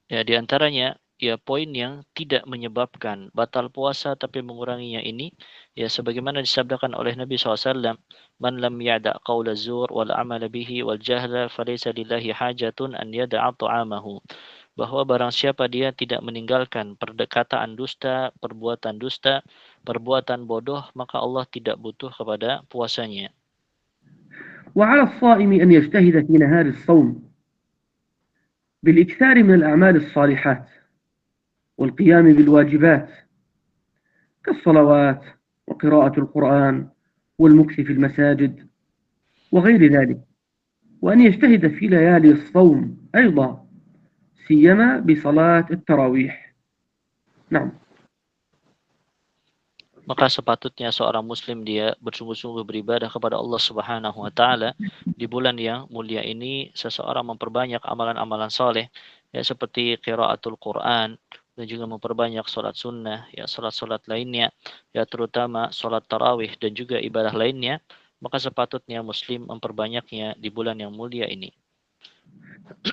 Ya, di antaranya ya poin yang tidak menyebabkan batal puasa tapi menguranginya ini, ya sebagaimana disabdakan oleh Nabi SAW, man lam ya'da' qawla zur wal amala bihi wal jahla falaysa lillahi hajatun an yada'a ta'amahu. Bahwa barang siapa dia tidak meninggalkan perkataan dusta, perbuatan bodoh, maka Allah tidak butuh kepada puasanya. وعلى الصائم أن يجتهد في نهار الصوم بالإكثار من الأعمال الصالحات والقيام بالواجبات كالصلوات وقراءة القرآن والمكث في المساجد وغير ذلك، وأن يجتهد في ليالي الصوم أيضا سيما بصلاة التراويح. نعم. Maka sepatutnya seorang muslim dia bersungguh-sungguh beribadah kepada Allah Subhanahu wa taala di bulan yang mulia ini. Seseorang memperbanyak amalan-amalan soleh, ya seperti qiraatul Quran, dan juga memperbanyak sholat sunnah, ya sholat-sholat lainnya, ya terutama sholat tarawih dan juga ibadah lainnya. Maka sepatutnya muslim memperbanyaknya di bulan yang mulia ini.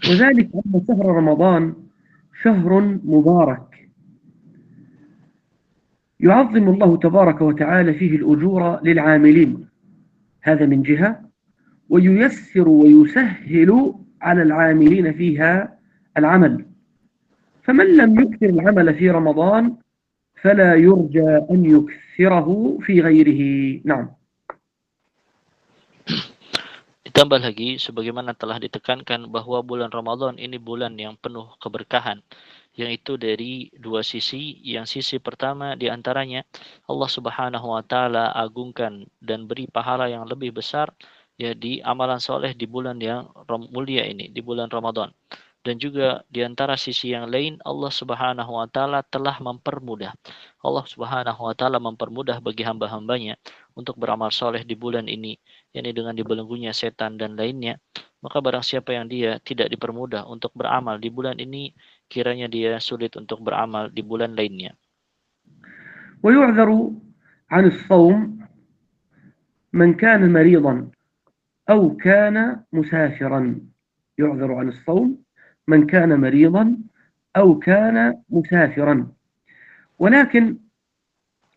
وذلك أن شهر رمضان شهر مبارك يعظم الله تبارك وتعالى فيه الأجور للعاملين، هذا من جهة، وييسر ويسهل على العاملين فيها العمل، فمن لم يكثر العمل في رمضان فلا يرجى أن يكثره في غيره. نعم. Ditambah lagi, sebagaimana telah ditekankan bahwa bulan Ramadan ini bulan yang penuh keberkahan, yang itu dari dua sisi. Yang sisi pertama diantaranya Allah Subhanahu wa taala agungkan dan beri pahala yang lebih besar ya di amalan soleh di bulan yang mulia ini, di bulan Ramadan. Dan juga di antara sisi yang lain, Allah Subhanahu wa taala telah mempermudah. Allah Subhanahu wa taala mempermudah bagi hamba-hambanya untuk beramal soleh di bulan ini, yakni dengan dibelenggunya setan dan lainnya. Maka barang siapa yang dia tidak dipermudah untuk beramal di bulan ini, kiranya dia sulit untuk beramal di bulan lainnya. ويعذر عن الصوم من كان مريضا أو كان مسافرا. يعذر عن الصوم من كان مريضا أو كان مسافرا، ولكن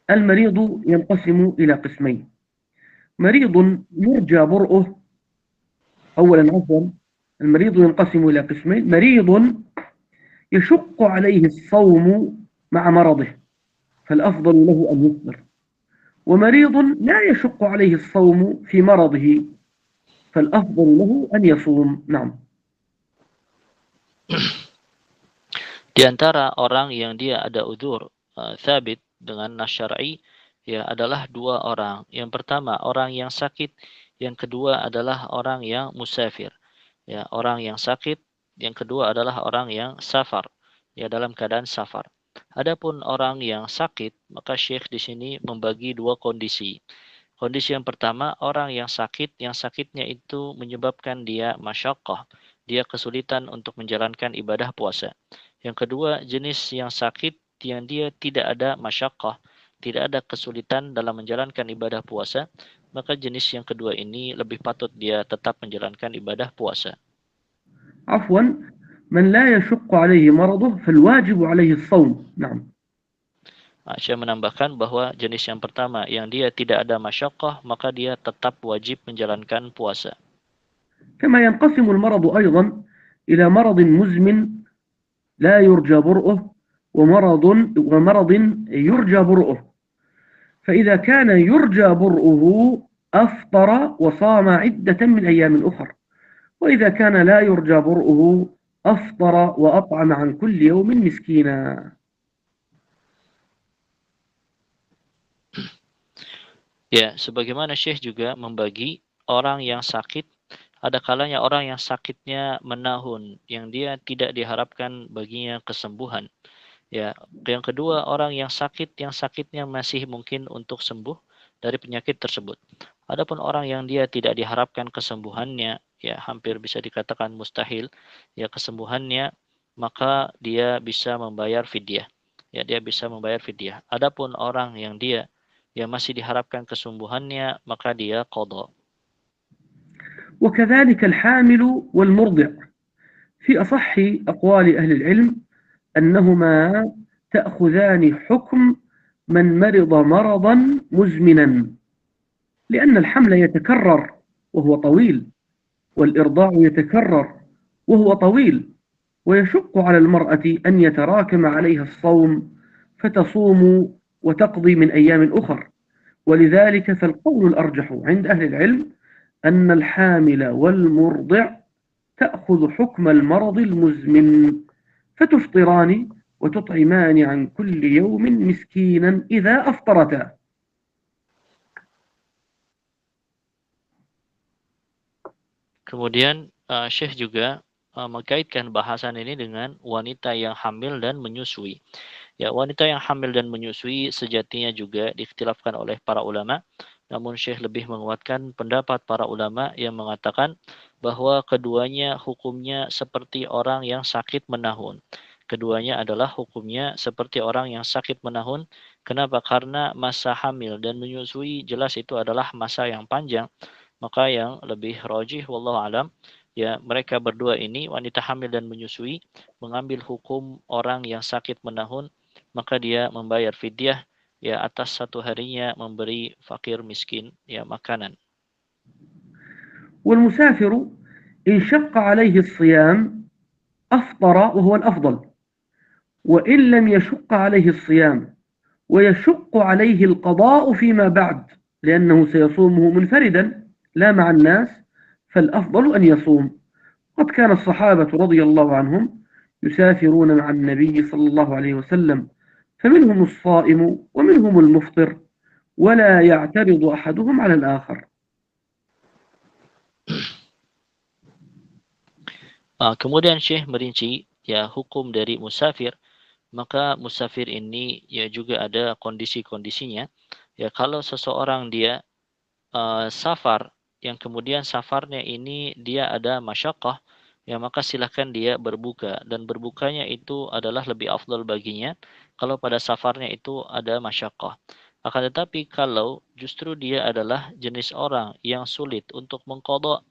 المريض ينقسم إلى قسمين: مريض يرجى برؤه. أولا عفوا، المريض ينقسم إلى قسمين: مريض يشق عليه الصوم مع مرضه فالأفضل له أن يفطر، ومريض لا يشق عليه الصوم في مرضه فالأفضل له أن يصوم. نعم. Di antara orang yang dia ada udzur thabit dengan nas syar'i, ya adalah dua orang. Yang pertama orang yang sakit, yang kedua adalah orang yang musafir. Ya, orang yang sakit, yang kedua adalah orang yang safar, ya dalam keadaan safar. Adapun orang yang sakit, maka Syekh di sini membagi dua kondisi. Kondisi yang pertama, orang yang sakitnya itu menyebabkan dia masyaqqah, dia kesulitan untuk menjalankan ibadah puasa. Yang kedua, jenis yang sakit yang dia tidak ada masyaqqah, tidak ada kesulitan dalam menjalankan ibadah puasa, maka jenis yang kedua ini lebih patut dia tetap menjalankan ibadah puasa. عفوا من لا يشق عليه مرضه فالواجب عليه الصوم. نعم. Syekh menambahkan bahwa jenis yang pertama yang dia tidak ada masyaqqah maka dia tetap wajib menjalankan puasa. كما ينقسم المرض أيضا إلى مرض مزمن لا يرجى برؤه ومرض يرجى برؤه. فإذا كان يرجى برؤه أفطر وصام عدة من أيام أخر، وإذا كان لا يرجى برؤه أفطر وأطعم عن كل يوم مسكينا. Ya, sebagaimana Syekh juga membagi orang yang sakit, ada kalanya orang yang sakitnya menahun, yang dia tidak diharapkan baginya kesembuhan. Ya, yang kedua orang yang sakitnya masih mungkin untuk sembuh dari penyakit tersebut. Adapun orang yang dia tidak diharapkan kesembuhannya, ya hampir bisa dikatakan mustahil, ya kesembuhannya, maka dia bisa membayar fidyah. Ya, dia bisa membayar fidyah. Adapun orang yang dia masih diharapkan kesembuhannya, maka dia qadha. وكذلك الحامل والمرضع. في أصح أقوال أهل العلم أنهما تأخذان حكم من مرض مرضا مزمنا، لأن الحمل يتكرر وهو طويل، والإرضاع يتكرر وهو طويل، ويشق على المرأة أن يتراكم عليها الصوم فتصوم وتقضي من أيام أخر. ولذلك فالقول الأرجح عند أهل العلم أن الحامل والمرضع تأخذ حكم المرض المزمن، فتفطران وتطعمان عن كل يوم مسكينا إذا أفطرتا. Kemudian Syekh juga mengkaitkan bahasan ini dengan wanita yang hamil dan menyusui. Ya, wanita yang hamil dan menyusui sejatinya juga diikhtilafkan oleh para ulama. Namun Syekh lebih menguatkan pendapat para ulama yang mengatakan bahwa keduanya hukumnya seperti orang yang sakit menahun. Keduanya adalah hukumnya seperti orang yang sakit menahun. Kenapa? Karena masa hamil dan menyusui jelas itu adalah masa yang panjang. Maka yang lebih rajih wallahu alam, ya mereka berdua ini wanita hamil dan menyusui mengambil hukum orang yang sakit menahun, maka dia membayar fidyah ya atas satu harinya memberi fakir miskin ya makanan. والمسافر إن شق عليه الصيام أفطر وهو الأفضل، وإن لم يشق عليه الصيام ويشق عليه القضاء فيما بعد لأنه سيصومه منفردا لا مع الناس، فالأفضل أن يصوم. قد كان الصحابة رضي الله عنهم يسافرون مع النبي صلى الله عليه وسلم، فمنهم الصائم ومنهم المفطر، ولا يعترض أحدهم على الآخر. Kemudian Syekh merinci ya hukum dari musafir. Maka musafir ini ya juga ada kondisi-kondisinya. Ya kalau seseorang dia safar yang kemudian safarnya ini dia ada masyaqqah, ya maka silahkan dia berbuka, dan berbukanya itu adalah lebih afdal baginya kalau pada safarnya itu ada masyaqqah. Akan tetapi kalau justru dia adalah jenis orang yang sulit untuk mengqadha,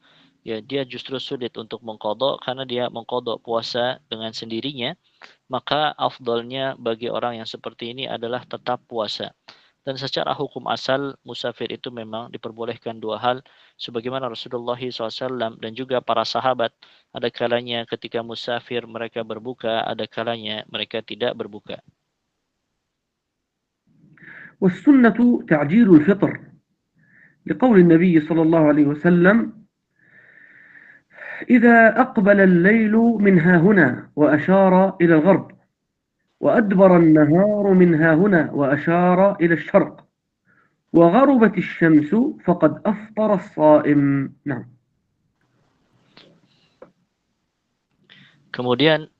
ya dia justru sulit untuk mengqadha karena dia mengqadha puasa dengan sendirinya, maka afdalnya bagi orang yang seperti ini adalah tetap puasa. Dan secara hukum asal musafir itu memang diperbolehkan dua hal, sebagaimana Rasulullah SAW dan juga para sahabat. Ada kalanya ketika musafir mereka berbuka, ada kalanya mereka tidak berbuka. والسنة تعجيل الفطر لقول النبي صلى الله عليه وسلم: إذا أقبل الليل من ها هنا وأشار إلى الغرب، وأدبر النهار من ها هنا وأشار إلى الشرق، وغربت الشمس فقد أفطر الصائم. نعم. Kemudian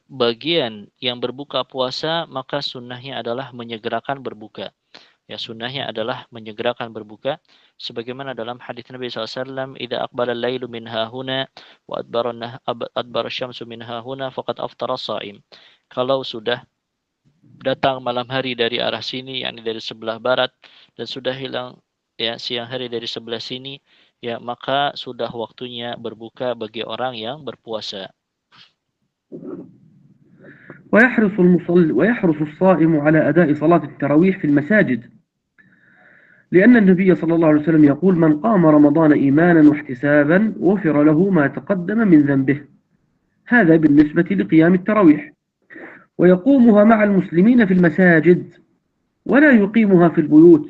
bagian yang berbuka puasa maka sunnahnya adalah menyegerakan berbuka. Ya, sunnahnya adalah menyegerakan berbuka sebagaimana dalam hadis Nabi SAW, "Idza aqbala al-lailu min hahuna wa adbara asy-syamsu min hahuna faqad aftara shaim." Kalau sudah datang malam hari dari arah sini, yakni dari sebelah barat, dan sudah hilang ya siang hari dari sebelah sini, ya maka sudah waktunya berbuka bagi orang yang berpuasa. ويحرص الصائم على أداء صلاة التراويح في المساجد، لأن النبي صلى الله عليه وسلم يقول: من قام رمضان إيمانا واحتسابا غفر له ما تقدم من ذنبه. هذا بالنسبة لقيام التراويح، ويقومها مع المسلمين في المساجد ولا يقيمها في البيوت،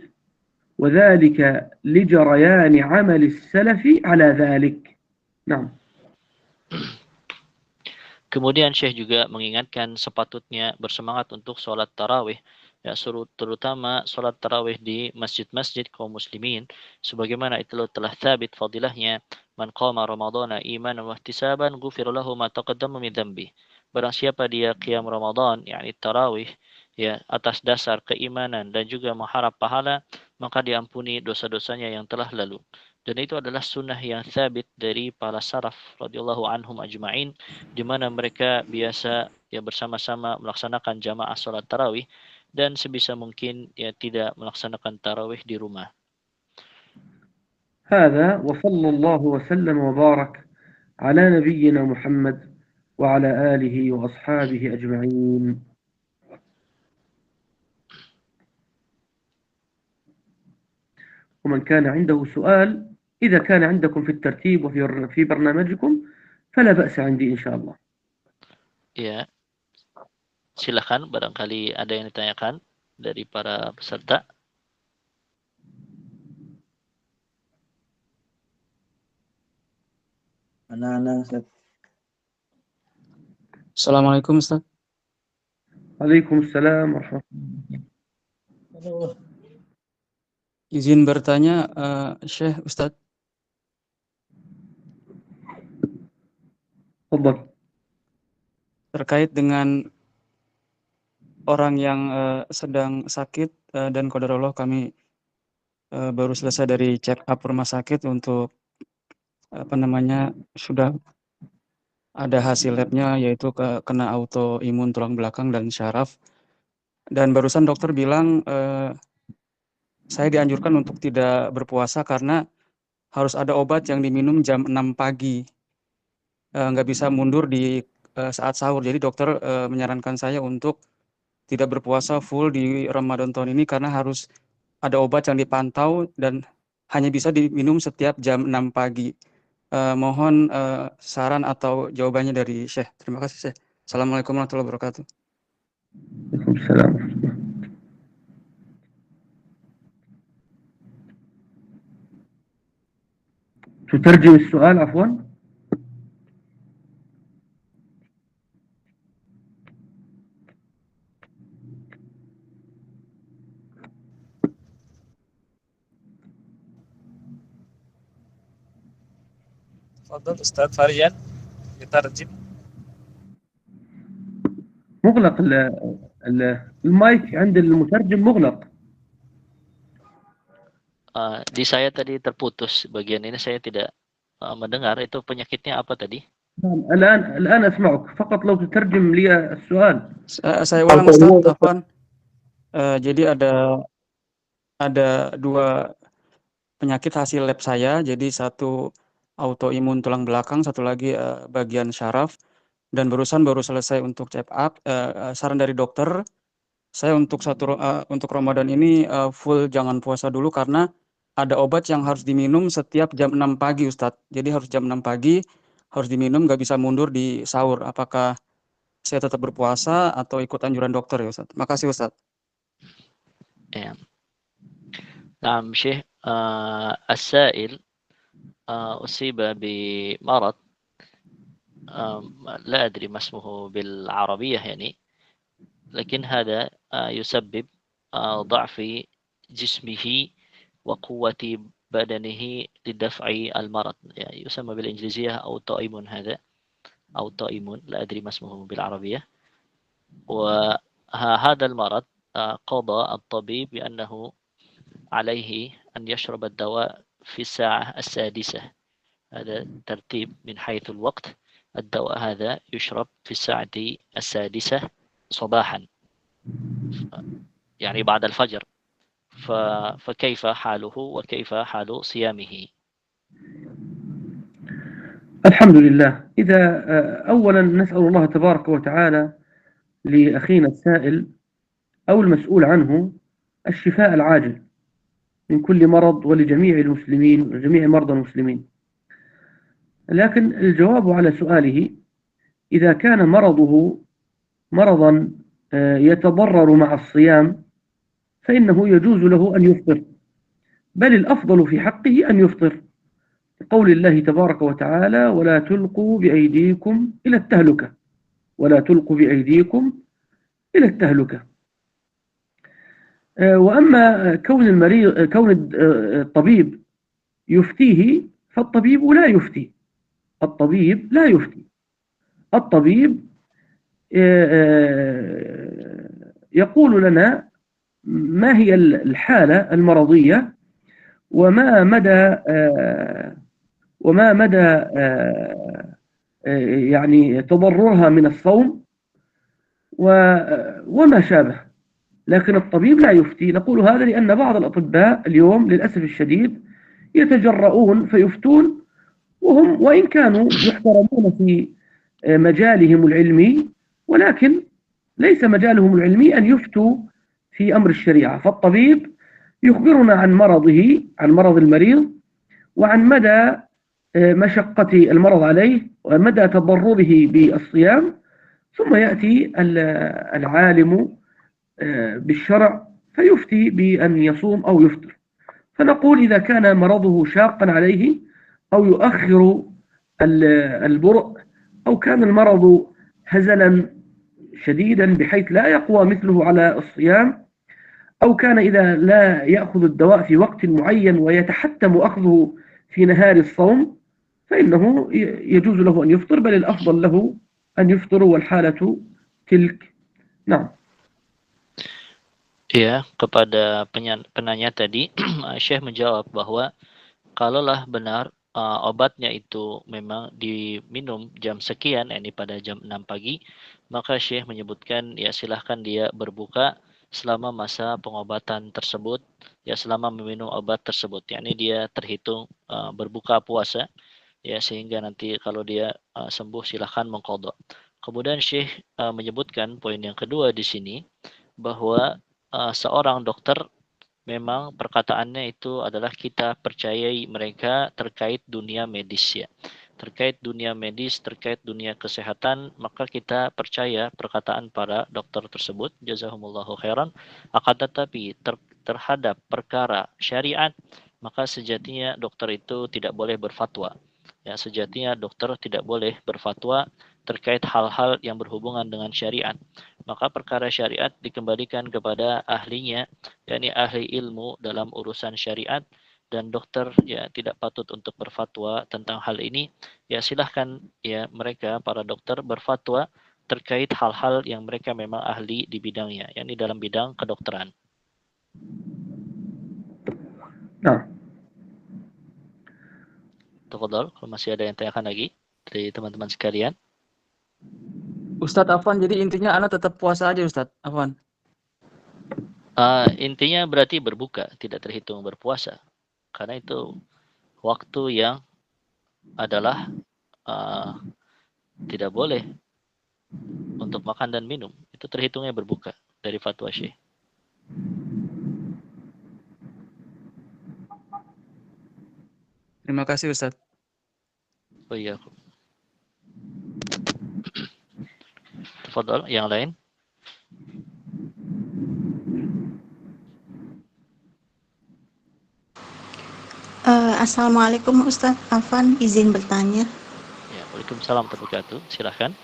وذلك لجريان عمل السلف على ذلك. نعم. Kemudian Syekh juga mengingatkan sepatutnya bersemangat untuk sholat tarawih, ya terutama sholat tarawih di masjid-masjid kaum muslimin, sebagaimana itu telah thabit fadilahnya, man qama ramadhana imanan wa ihtisaban ghufira lahu ma taqaddama min dhanbi. Barang siapa dia qiyam Ramadan, yakni tarawih, ya atas dasar keimanan dan juga mengharap pahala, maka diampuni dosa-dosanya yang telah lalu. Dan itu adalah sunnah yang thabit dari para salaf radhiyallahu anhum ajma'in, di mana mereka biasa ya bersama-sama melaksanakan jamaah sholat tarawih dan sebisa mungkin ya tidak melaksanakan tarawih di rumah. هذا وصلى الله وسلم وبارك على نبينا محمد وعلى آله وأصحابه أجمعين. ومن كان عنده سؤال، إذا كان عندكم في الترتيب وفي برنامجكم فلا بأس عندي إن شاء الله. Ya, silakan barangkali ada yang ditanyakan dari para peserta. Assalamualaikum Ustaz. Waalaikumsalam warahmatullahi wabarakatuh. Izin bertanya Syekh Ustaz. Tafadhal. Terkait dengan orang yang sedang sakit dan qadarullah kami baru selesai dari check up rumah sakit untuk sudah ada hasil labnya yaitu kena autoimun tulang belakang dan syaraf, dan barusan dokter bilang saya dianjurkan untuk tidak berpuasa karena harus ada obat yang diminum jam 6 pagi, nggak bisa mundur di saat sahur. Jadi dokter menyarankan saya untuk tidak berpuasa full di Ramadan tahun ini karena harus ada obat yang dipantau dan hanya bisa diminum setiap jam 6 pagi. Mohon saran atau jawabannya dari Syekh. Terima kasih Syekh. Assalamualaikum warahmatullahi wabarakatuh. Waalaikumsalam. تترجم السؤال عفوا. تفضل أستاذ فريان يترجم. مغلق المايك عند المترجم مغلق. Di saya tadi terputus bagian ini, saya tidak mendengar. Itu penyakitnya apa tadi? الآن أسمعك. فقط لو تترجم لي السؤال. Saya ulang Ustaz, Afwan. Jadi ada dua penyakit hasil lab saya. Jadi satu autoimun tulang belakang, satu lagi bagian syaraf. Dan baru selesai untuk check up. Saran dari dokter, saya untuk Ramadan ini full jangan puasa dulu karena ada obat yang harus diminum setiap jam 6 pagi Ustadz. Jadi harus jam 6 pagi harus diminum, nggak bisa mundur di sahur. Apakah saya tetap berpuasa atau ikut anjuran dokter ya Ustadz? Makasih Ustadz. Ya. نعم شيخ السائل أصيب بمرض لا أدري ما اسمه بالعربية يعني، لكن هذا يسبب ضعف جسمه وقوة بدنه لدفع المرض، يعني يسمى بالإنجليزية autoimmune. هذا autoimmune لا أدري ما اسمه بالعربية. وهذا المرض قضى الطبيب بأنه عليه أن يشرب الدواء في الساعة السادسة. هذا ترتيب من حيث الوقت. الدواء هذا يشرب في الساعة السادسة صباحا، يعني بعد الفجر. فكيف حاله وكيف حال صيامه؟ الحمد لله. إذا أولا نسأل الله تبارك وتعالى لأخينا السائل أو المسؤول عنه الشفاء العاجل من كل مرض، ولجميع المسلمين وجميع مرضى المسلمين. لكن الجواب على سؤاله، إذا كان مرضه مرضا يتضرر مع الصيام فإنه يجوز له أن يفطر، بل الأفضل في حقه أن يفطر، قول الله تبارك وتعالى: ولا تلقوا بأيديكم إلى التهلكة، ولا تلقوا بأيديكم إلى التهلكة. وأما كون الطبيب يفتيه، فالطبيب لا يفتي. الطبيب لا يفتي. الطبيب يقول لنا ما هي الحالة المرضية، وما مدى يعني تضررها من الصوم وما شابه. لكن الطبيب لا يفتي. نقول هذا لأن بعض الأطباء اليوم للأسف الشديد يتجرؤون فيفتون، وإن كانوا يحترمون في مجالهم العلمي، ولكن ليس مجالهم العلمي أن يفتوا في أمر الشريعة. فالطبيب يخبرنا عن مرضه، عن مرض المريض، وعن مدى مشقة المرض عليه ومدى تضرره بالصيام، ثم يأتي العالم بالشرع فيفتي بأن يصوم أو يفطر. فنقول إذا كان مرضه شاقا عليه أو يؤخر البرء، أو كان المرض هزلا شديدا بحيث لا يقوى مثله على الصيام، أو كان إذا لا يأخذ الدواء في وقت معين ويتحتم أخذه في نهار الصوم، فإنه يجوز له أن يفطر، بل الأفضل له أن يفطر والحالة تلك. نعم. Ya, kepada penanya tadi, Syekh menjawab bahwa kalaulah benar obatnya itu memang diminum jam sekian, ini pada jam 6 pagi, maka Syekh menyebutkan ya silahkan dia berbuka selama masa pengobatan tersebut, ya selama meminum obat tersebut, yakni dia terhitung berbuka puasa, ya sehingga nanti kalau dia sembuh silahkan mengqadha. Kemudian Syekh menyebutkan poin yang kedua di sini bahwa seorang dokter memang perkataannya itu adalah kita percayai mereka terkait dunia medis ya. Terkait dunia medis, terkait dunia kesehatan, maka kita percaya perkataan para dokter tersebut, jazahumullahu khairan. Akan tetapi terhadap perkara syariat, maka sejatinya dokter itu tidak boleh berfatwa. Ya, sejatinya dokter tidak boleh berfatwa terkait hal-hal yang berhubungan dengan syariat. Maka perkara syariat dikembalikan kepada ahlinya, yakni ahli ilmu dalam urusan syariat, dan dokter ya tidak patut untuk berfatwa tentang hal ini. Ya silahkan ya mereka para dokter berfatwa terkait hal-hal yang mereka memang ahli di bidangnya, yakni dalam bidang kedokteran. Nah. Tafadhol, kalau masih ada yang tanyakan lagi dari teman-teman sekalian. Ustadz Afwan, jadi intinya anak tetap puasa aja Ustadz Afwan. Intinya berarti berbuka, tidak terhitung berpuasa. Karena itu waktu yang adalah tidak boleh untuk makan dan minum. Itu terhitungnya berbuka dari fatwa Syekh. Terima kasih Ustadz. Oh iya. Tafadhol, yang lain. Assalamualaikum Ustadz Afwan, izin bertanya. Ya, waalaikumsalam warahmatullahi wabarakatuh. Silahkan.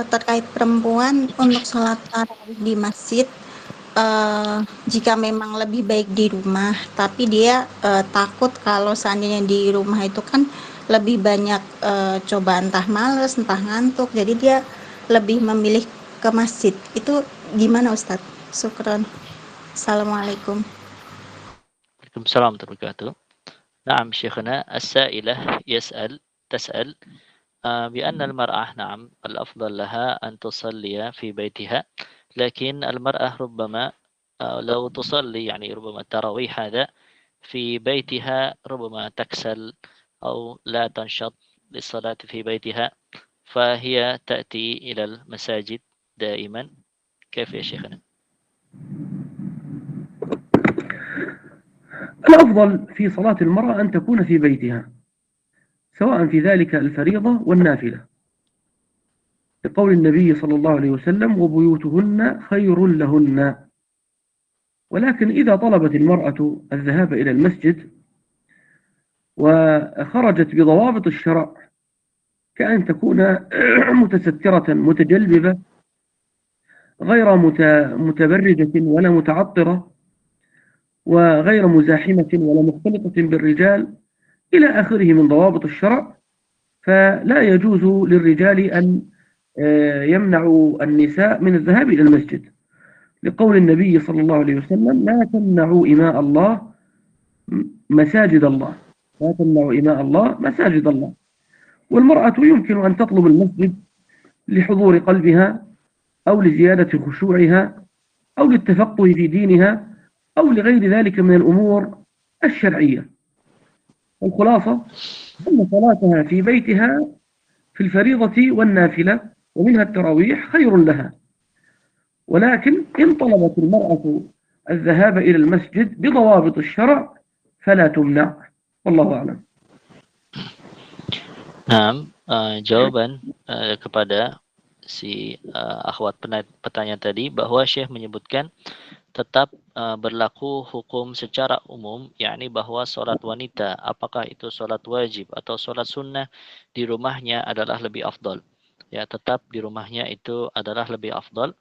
Terkait perempuan untuk sholat tarawih di masjid, jika memang lebih baik di rumah, tapi dia takut kalau seandainya di rumah itu kan lebih banyak coba entah males, entah ngantuk, jadi dia lebih memilih ke masjid. Itu gimana Ustadz? Syukron. Assalamualaikum. Waalaikumsalam warahmatullahi wabarakatuh. نعم شيخنا السائلة تسأل بأن المرأة نعم الأفضل لها أن تصلي في بيتها، لكن المرأة ربما لو تصلي يعني ربما التراويح هذا في بيتها ربما تكسل أو لا تنشط للصلاة في بيتها، فهي تأتي إلى المساجد دائما. كيف يا شيخنا؟ الأفضل في صلاة المرأة أن تكون في بيتها، سواء في ذلك الفريضة والنافلة، لقول النبي صلى الله عليه وسلم: وبيوتهن خير لهن. ولكن إذا طلبت المرأة الذهاب إلى المسجد وخرجت بضوابط الشرع، كأن تكون متسترة متجلببة غير متبرجة ولا متعطرة، وغير مزاحمة ولا مختلطة بالرجال، إلى آخره من ضوابط الشرع، فلا يجوز للرجال أن يمنعوا النساء من الذهاب إلى المسجد، لقول النبي صلى الله عليه وسلم: لا تمنعوا إماء الله مساجد الله، لا تمنعوا إماء الله مساجد الله. والمرأة يمكن أن تطلب المسجد لحضور قلبها، أو لزيادة خشوعها، أو للتفقه في دينها، أو لغير ذلك من الأمور الشرعية. الخلاصة أن صلاتها في بيتها في الفريضة والنافلة ومنها التراويح خير لها، ولكن إن طلبت المرأة الذهاب إلى المسجد بضوابط الشرع فلا تمنع، والله أعلم. Nah, jawaban kepada si akhwat petanya tadi bahwa Syekh menyebutkan tetap berlaku hukum secara umum, yakni bahwa sholat wanita, apakah itu sholat wajib atau sholat sunnah, di rumahnya adalah lebih afdol. Ya, tetap di rumahnya itu adalah lebih afdol.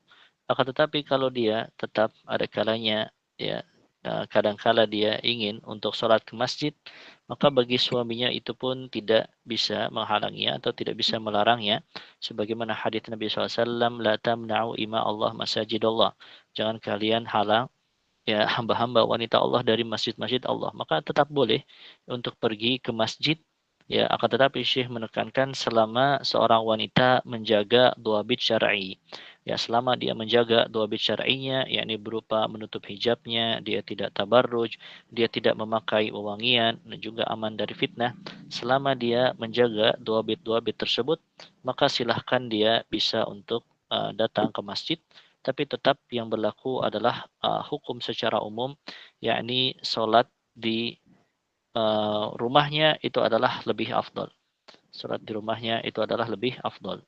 Akan tetapi kalau dia tetap ada kalanya, ya kadangkala dia ingin untuk sholat ke masjid, maka bagi suaminya itu pun tidak bisa menghalanginya atau tidak bisa melarangnya, sebagaimana hadis Nabi SAW, la tamna'u ima Allah masajidallah, jangan kalian halang ya hamba-hamba wanita Allah dari masjid-masjid Allah. Maka tetap boleh untuk pergi ke masjid, ya akan tetapi Syekh menekankan selama seorang wanita menjaga duabit syar'i. Ya, selama dia menjaga duabit syar'inya, yakni berupa menutup hijabnya, dia tidak tabarruj, dia tidak memakai wewangian, dan juga aman dari fitnah. Selama dia menjaga duabit-duabit tersebut, maka silahkan dia bisa untuk datang ke masjid. Tapi tetap yang berlaku adalah hukum secara umum, yakni sholat di rumahnya itu adalah lebih afdol. Sholat di rumahnya itu adalah lebih afdol.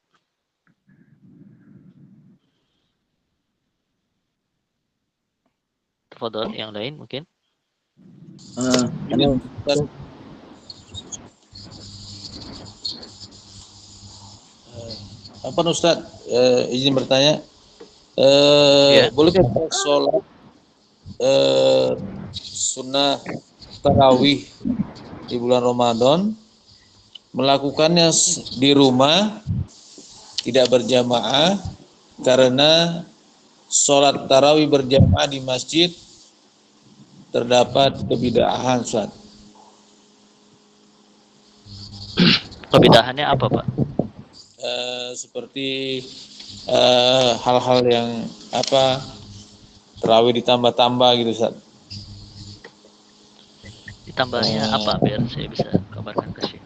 Tafadhol, yang lain mungkin. Apa Ustaz, izin bertanya, bolehkah sholat sunnah tarawih di bulan Ramadan melakukannya di rumah, tidak berjamaah, karena sholat tarawih berjamaah di masjid terdapat kebid'ahan, Ustaz? Kebidahannya apa, Pak? Seperti hal-hal yang tarawih ditambah-tambah gitu, Ustaz. Ditambahnya apa biar saya bisa kabarkan ke Syekh?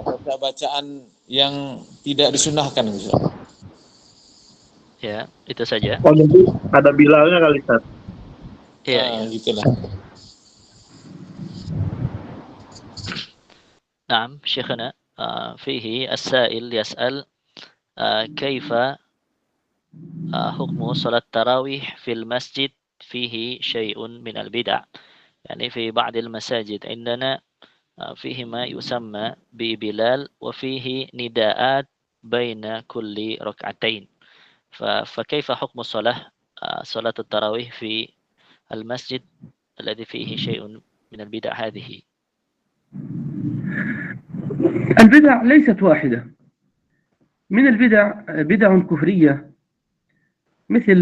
Ada bacaan yang tidak disunahkan, Ustaz. Ya, itu saja. Oh, jadi ada bilalnya kali, Ustaz. Iya, gitulah. Naam, Syekhana, fihi as-sa'il yas'al kaifa hukmu salat tarawih fil masjid fihi syai'un min al-bid'ah. Yani fi ba'd al-masajid indana fihi ma yusamma bi bilal wa fihi nida'at baina kulli rak'atain. فكيف حكم صلاة التراويح في المسجد الذي فيه شيء من البدع هذه؟ البدع ليست واحدة. من البدع بدع كفرية، مثل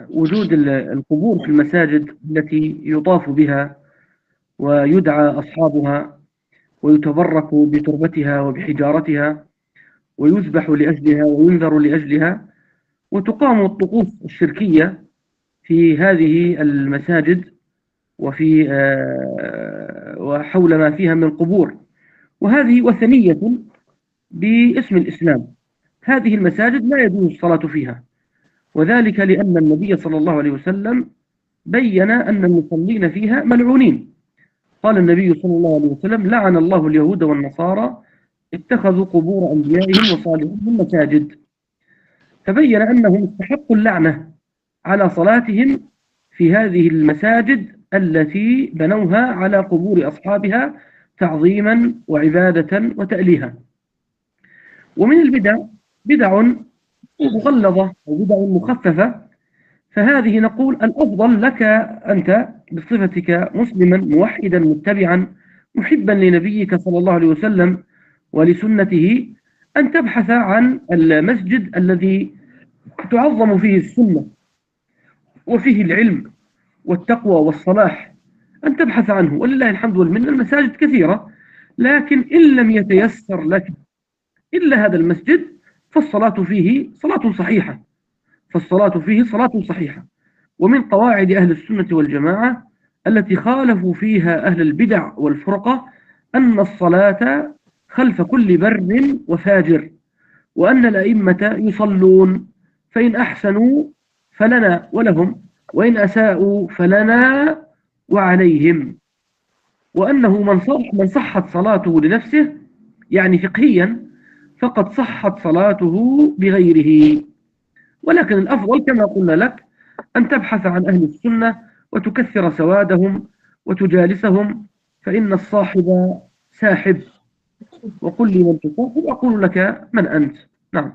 وجود القبور في المساجد التي يطاف بها ويدعى أصحابها ويتبرك بتربتها وبحجارتها ويذبح لأجلها وينذر لأجلها، وتقام الطقوس الشركية في هذه المساجد وحول ما فيها من قبور، وهذه وثنية باسم الإسلام. هذه المساجد لا يجوز الصلاة فيها، وذلك لأن النبي صلى الله عليه وسلم بين أن المصلين فيها ملعونين. قال النبي صلى الله عليه وسلم: لعن الله اليهود والنصارى اتخذوا قبور أنبيائهم وصالحين مساجد. فبين أنهم استحقوا اللعنة على صلاتهم في هذه المساجد التي بنوها على قبور أصحابها تعظيما وعبادة وتأليها. ومن البدع بدع مغلظة أو بدع مخففة، فهذه نقول الأفضل لك أنت بصفتك مسلما موحدا متبعا محبا لنبيك صلى الله عليه وسلم ولسنته أن تبحث عن المسجد الذي تعظم فيه السنة وفيه العلم والتقوى والصلاح، أن تبحث عنه. ولله الحمد والمنة، المساجد كثيرة، لكن إن لم يتيسر لك إلا هذا المسجد فالصلاة فيه صلاة صحيحة، ومن قواعد أهل السنة والجماعة التي خالفوا فيها أهل البدع والفرقة أن الصلاة خلف كل بر وفاجر، وأن الأئمة يصلون، فإن أحسنوا فلنا ولهم، وإن أساءوا فلنا وعليهم، وأنه من صحت صلاته لنفسه يعني فقهيا فقد صحت صلاته بغيره. ولكن الأفضل كما قلنا لك أن تبحث عن أهل السنة وتكثر سوادهم وتجالسهم، فإن الصاحب ساحب، وقل لي من تصاحب أقول لك من أنت. نعم.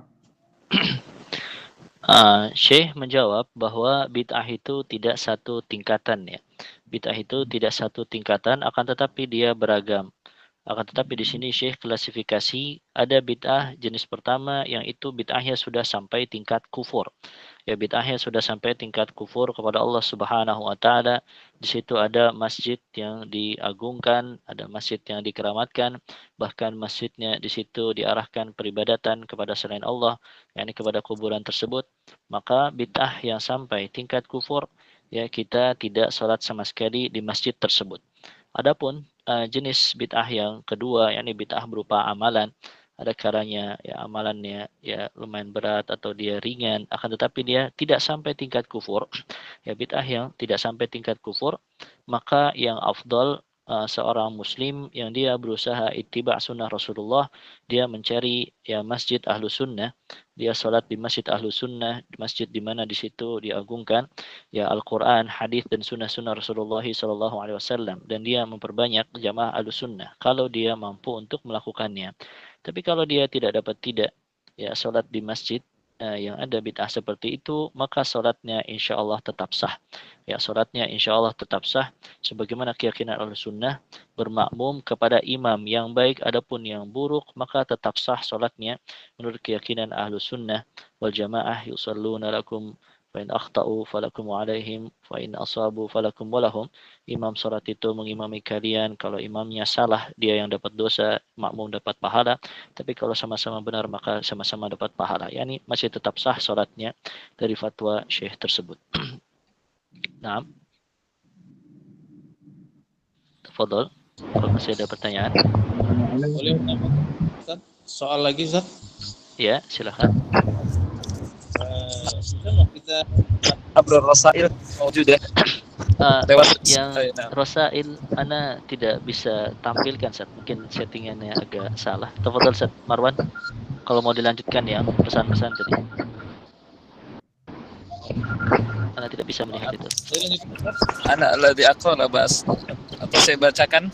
Syekh menjawab bahwa bid'ah itu tidak satu tingkatan ya. Bid'ah itu tidak satu tingkatan, akan tetapi dia beragam. Akan tetapi di sini Syekh klasifikasi ada bid'ah jenis pertama yang itu bid'ahnya sudah sampai tingkat kufur. Ya, bid'ahnya sudah sampai tingkat kufur kepada Allah Subhanahu wa taala. Di situ ada masjid yang diagungkan, ada masjid yang dikeramatkan, bahkan masjidnya di situ diarahkan peribadatan kepada selain Allah, yakni kepada kuburan tersebut. Maka bid'ah yang sampai tingkat kufur, ya kita tidak salat sama sekali di masjid tersebut. Adapun jenis bid'ah yang kedua, yakni bid'ah berupa amalan, ada kalanya ya amalannya ya lumayan berat atau dia ringan, akan tetapi dia tidak sampai tingkat kufur. Ya, bid'ah yang tidak sampai tingkat kufur, maka yang afdal seorang muslim yang dia berusaha ittiba' sunnah Rasulullah, dia mencari ya masjid ahlu sunnah, dia sholat di masjid ahlu sunnah, di masjid di mana di situ diagungkan ya Al-Quran, hadis dan sunnah-sunnah Rasulullah SAW, dan dia memperbanyak jamaah ahlu sunnah kalau dia mampu untuk melakukannya. Tapi kalau dia tidak ya sholat di masjid yang ada bid'ah seperti itu, maka sholatnya insya Allah tetap sah. Ya, sholatnya insya Allah tetap sah, sebagaimana keyakinan Ahlussunnah, bermakmum kepada imam yang baik adapun yang buruk, maka tetap sah sholatnya menurut keyakinan Ahlussunnah wal jamaah. Yusalluna lakum fa in akhta'u falakum wa alaihim fa in asabu falakum wa lahum. Imam sholat itu mengimami kalian, kalau imamnya salah dia yang dapat dosa, makmum dapat pahala, tapi kalau sama-sama benar maka sama-sama dapat pahala. Yani masih tetap sah sholatnya dari fatwa syekh tersebut. Nah, tafadhol kalau masih ada pertanyaan. Boleh Ustaz? Soal lagi Ustaz? Ya, silakan. Kita Abrul Rasail mawjudah. Yang Rosail ana tidak bisa tampilkan Ustaz, mungkin settingannya agak salah. Tafadhol Ustaz Marwan, kalau mau dilanjutkan yang pesan-pesan tadi. Ana tidak bisa melihat itu. Ana alladhi aqra'u bas. Atau saya bacakan?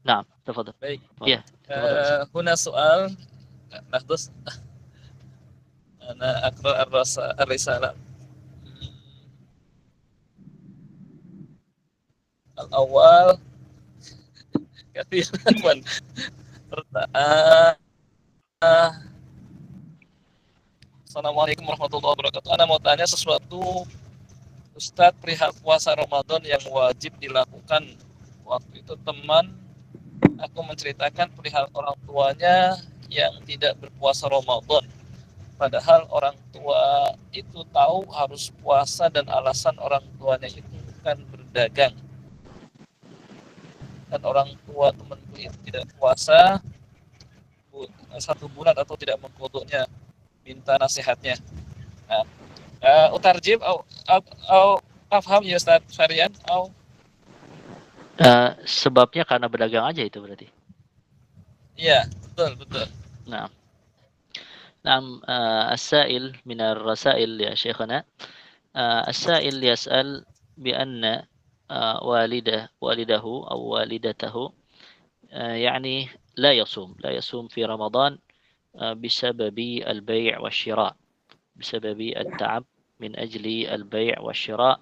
Nah, tafadhol. Baik. Iya. Huna soal nahdus. Ana aqra' ar-risalah. Al-awwal kathiran Assalamualaikum warahmatullahi wabarakatuh. Ana mau tanya sesuatu Ustadz perihal puasa Ramadan yang wajib dilakukan waktu itu teman aku menceritakan perihal orang tuanya yang tidak berpuasa Ramadan. Padahal orang tua itu tahu harus puasa dan alasan orang tuanya itu bukan berdagang. Dan orang tua temanku itu tidak puasa 1 bulan atau tidak mengkodoknya, minta nasihatnya. Nah, utarjib au afham ya Ustaz Farian au sebabnya karena berdagang aja itu berarti. iya, betul. Nah, السائل من الرسائل يا شيخنا السائل يسأل بأن والده أو والدته يعني لا يصوم في رمضان بسبب البيع والشراء، بسبب التعب من أجل البيع والشراء،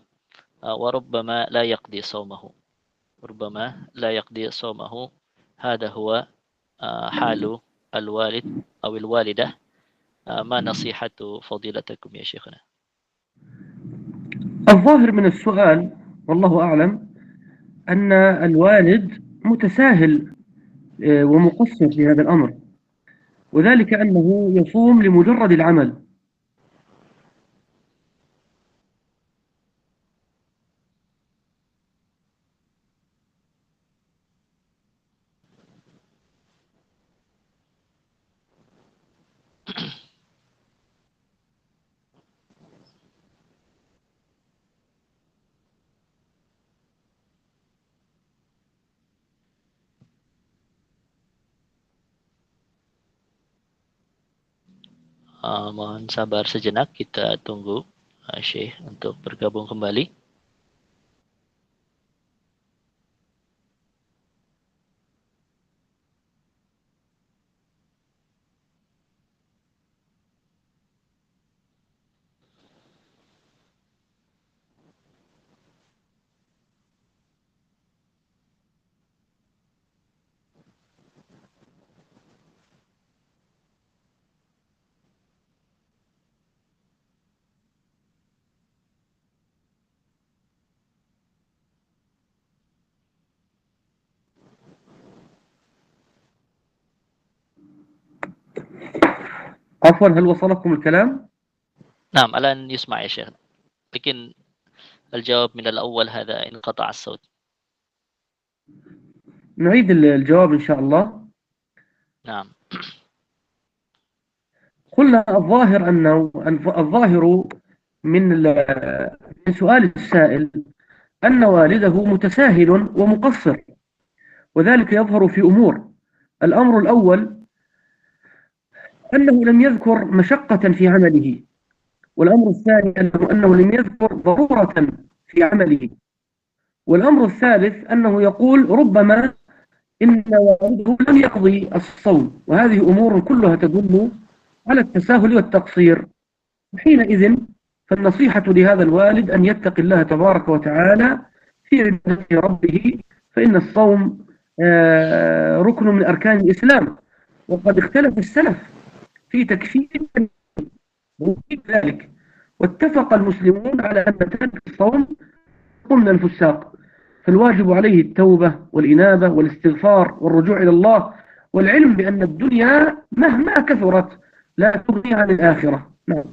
وربما لا يقضي صومه. هذا هو حال الوالد أو الوالدة. ما نصيحة فضيلتكم يا شيخنا؟ الظاهر من السؤال والله أعلم أن الوالد متساهل ومقصر في هذا الأمر، وذلك أنه يصوم لمجرد العمل. Mohon sabar sejenak, kita tunggu Syekh untuk bergabung kembali. عفوا، هل وصلكم الكلام؟ نعم الآن يسمع يا شيخ، لكن الجواب من الأول هذا انقطع الصوت. نعيد الجواب إن شاء الله. نعم. قلنا الظاهر من سؤال السائل أن والده متساهل ومقصر، وذلك يظهر في أمور. الأمر الأول أنه لم يذكر مشقة في عمله، والأمر الثاني أنه لم يذكر ضرورة في عمله، والأمر الثالث أنه يقول ربما إن والده لم يقضي الصوم، وهذه أمور كلها تدل على التساهل والتقصير. حينئذ فالنصيحة لهذا الوالد أن يتقي الله تبارك وتعالى في عبادة ربه، فإن الصوم ركن من أركان الإسلام، وقد اختلف السلف في تكفير ذلك، واتفق المسلمون على أن ترك الصوم من الفساق، فالواجب عليه التوبة والإنابة والاستغفار والرجوع إلى الله، والعلم بأن الدنيا مهما كثرت لا تغني عن الآخرة. نعم.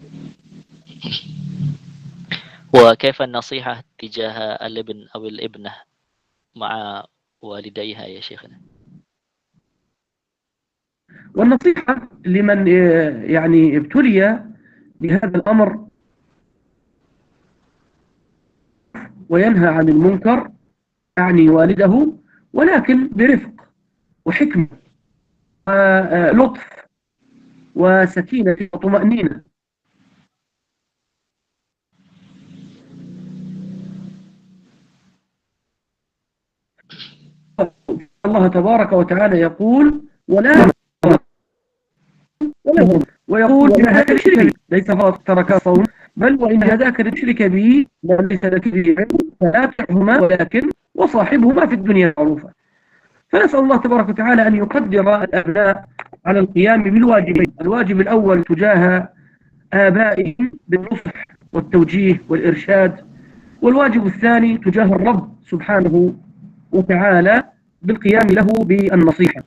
وكيف النصيحة تجاه الابن أو الابنة مع والديها يا شيخنا؟ والنصيحة لمن يعني ابتلي بهذا الأمر وينهى عن المنكر، يعني والده، ولكن برفق وحكمة ولطف وسكينة وطمأنينة. الله تبارك وتعالى يقول ويقول إن هذاك الشرك ليس فقط ترك الصوم، بل وإن هذاك الشرك به ليس لك به علم فلا تطعهما ولكن وصاحبهما في الدنيا معروفا. فنسأل الله تبارك وتعالى أن يقدر الأبناء على القيام بالواجبين. الواجب الأول تجاه آبائهم بالنصح والتوجيه والإرشاد، والواجب الثاني تجاه الرب سبحانه وتعالى بالقيام له بالنصيحة.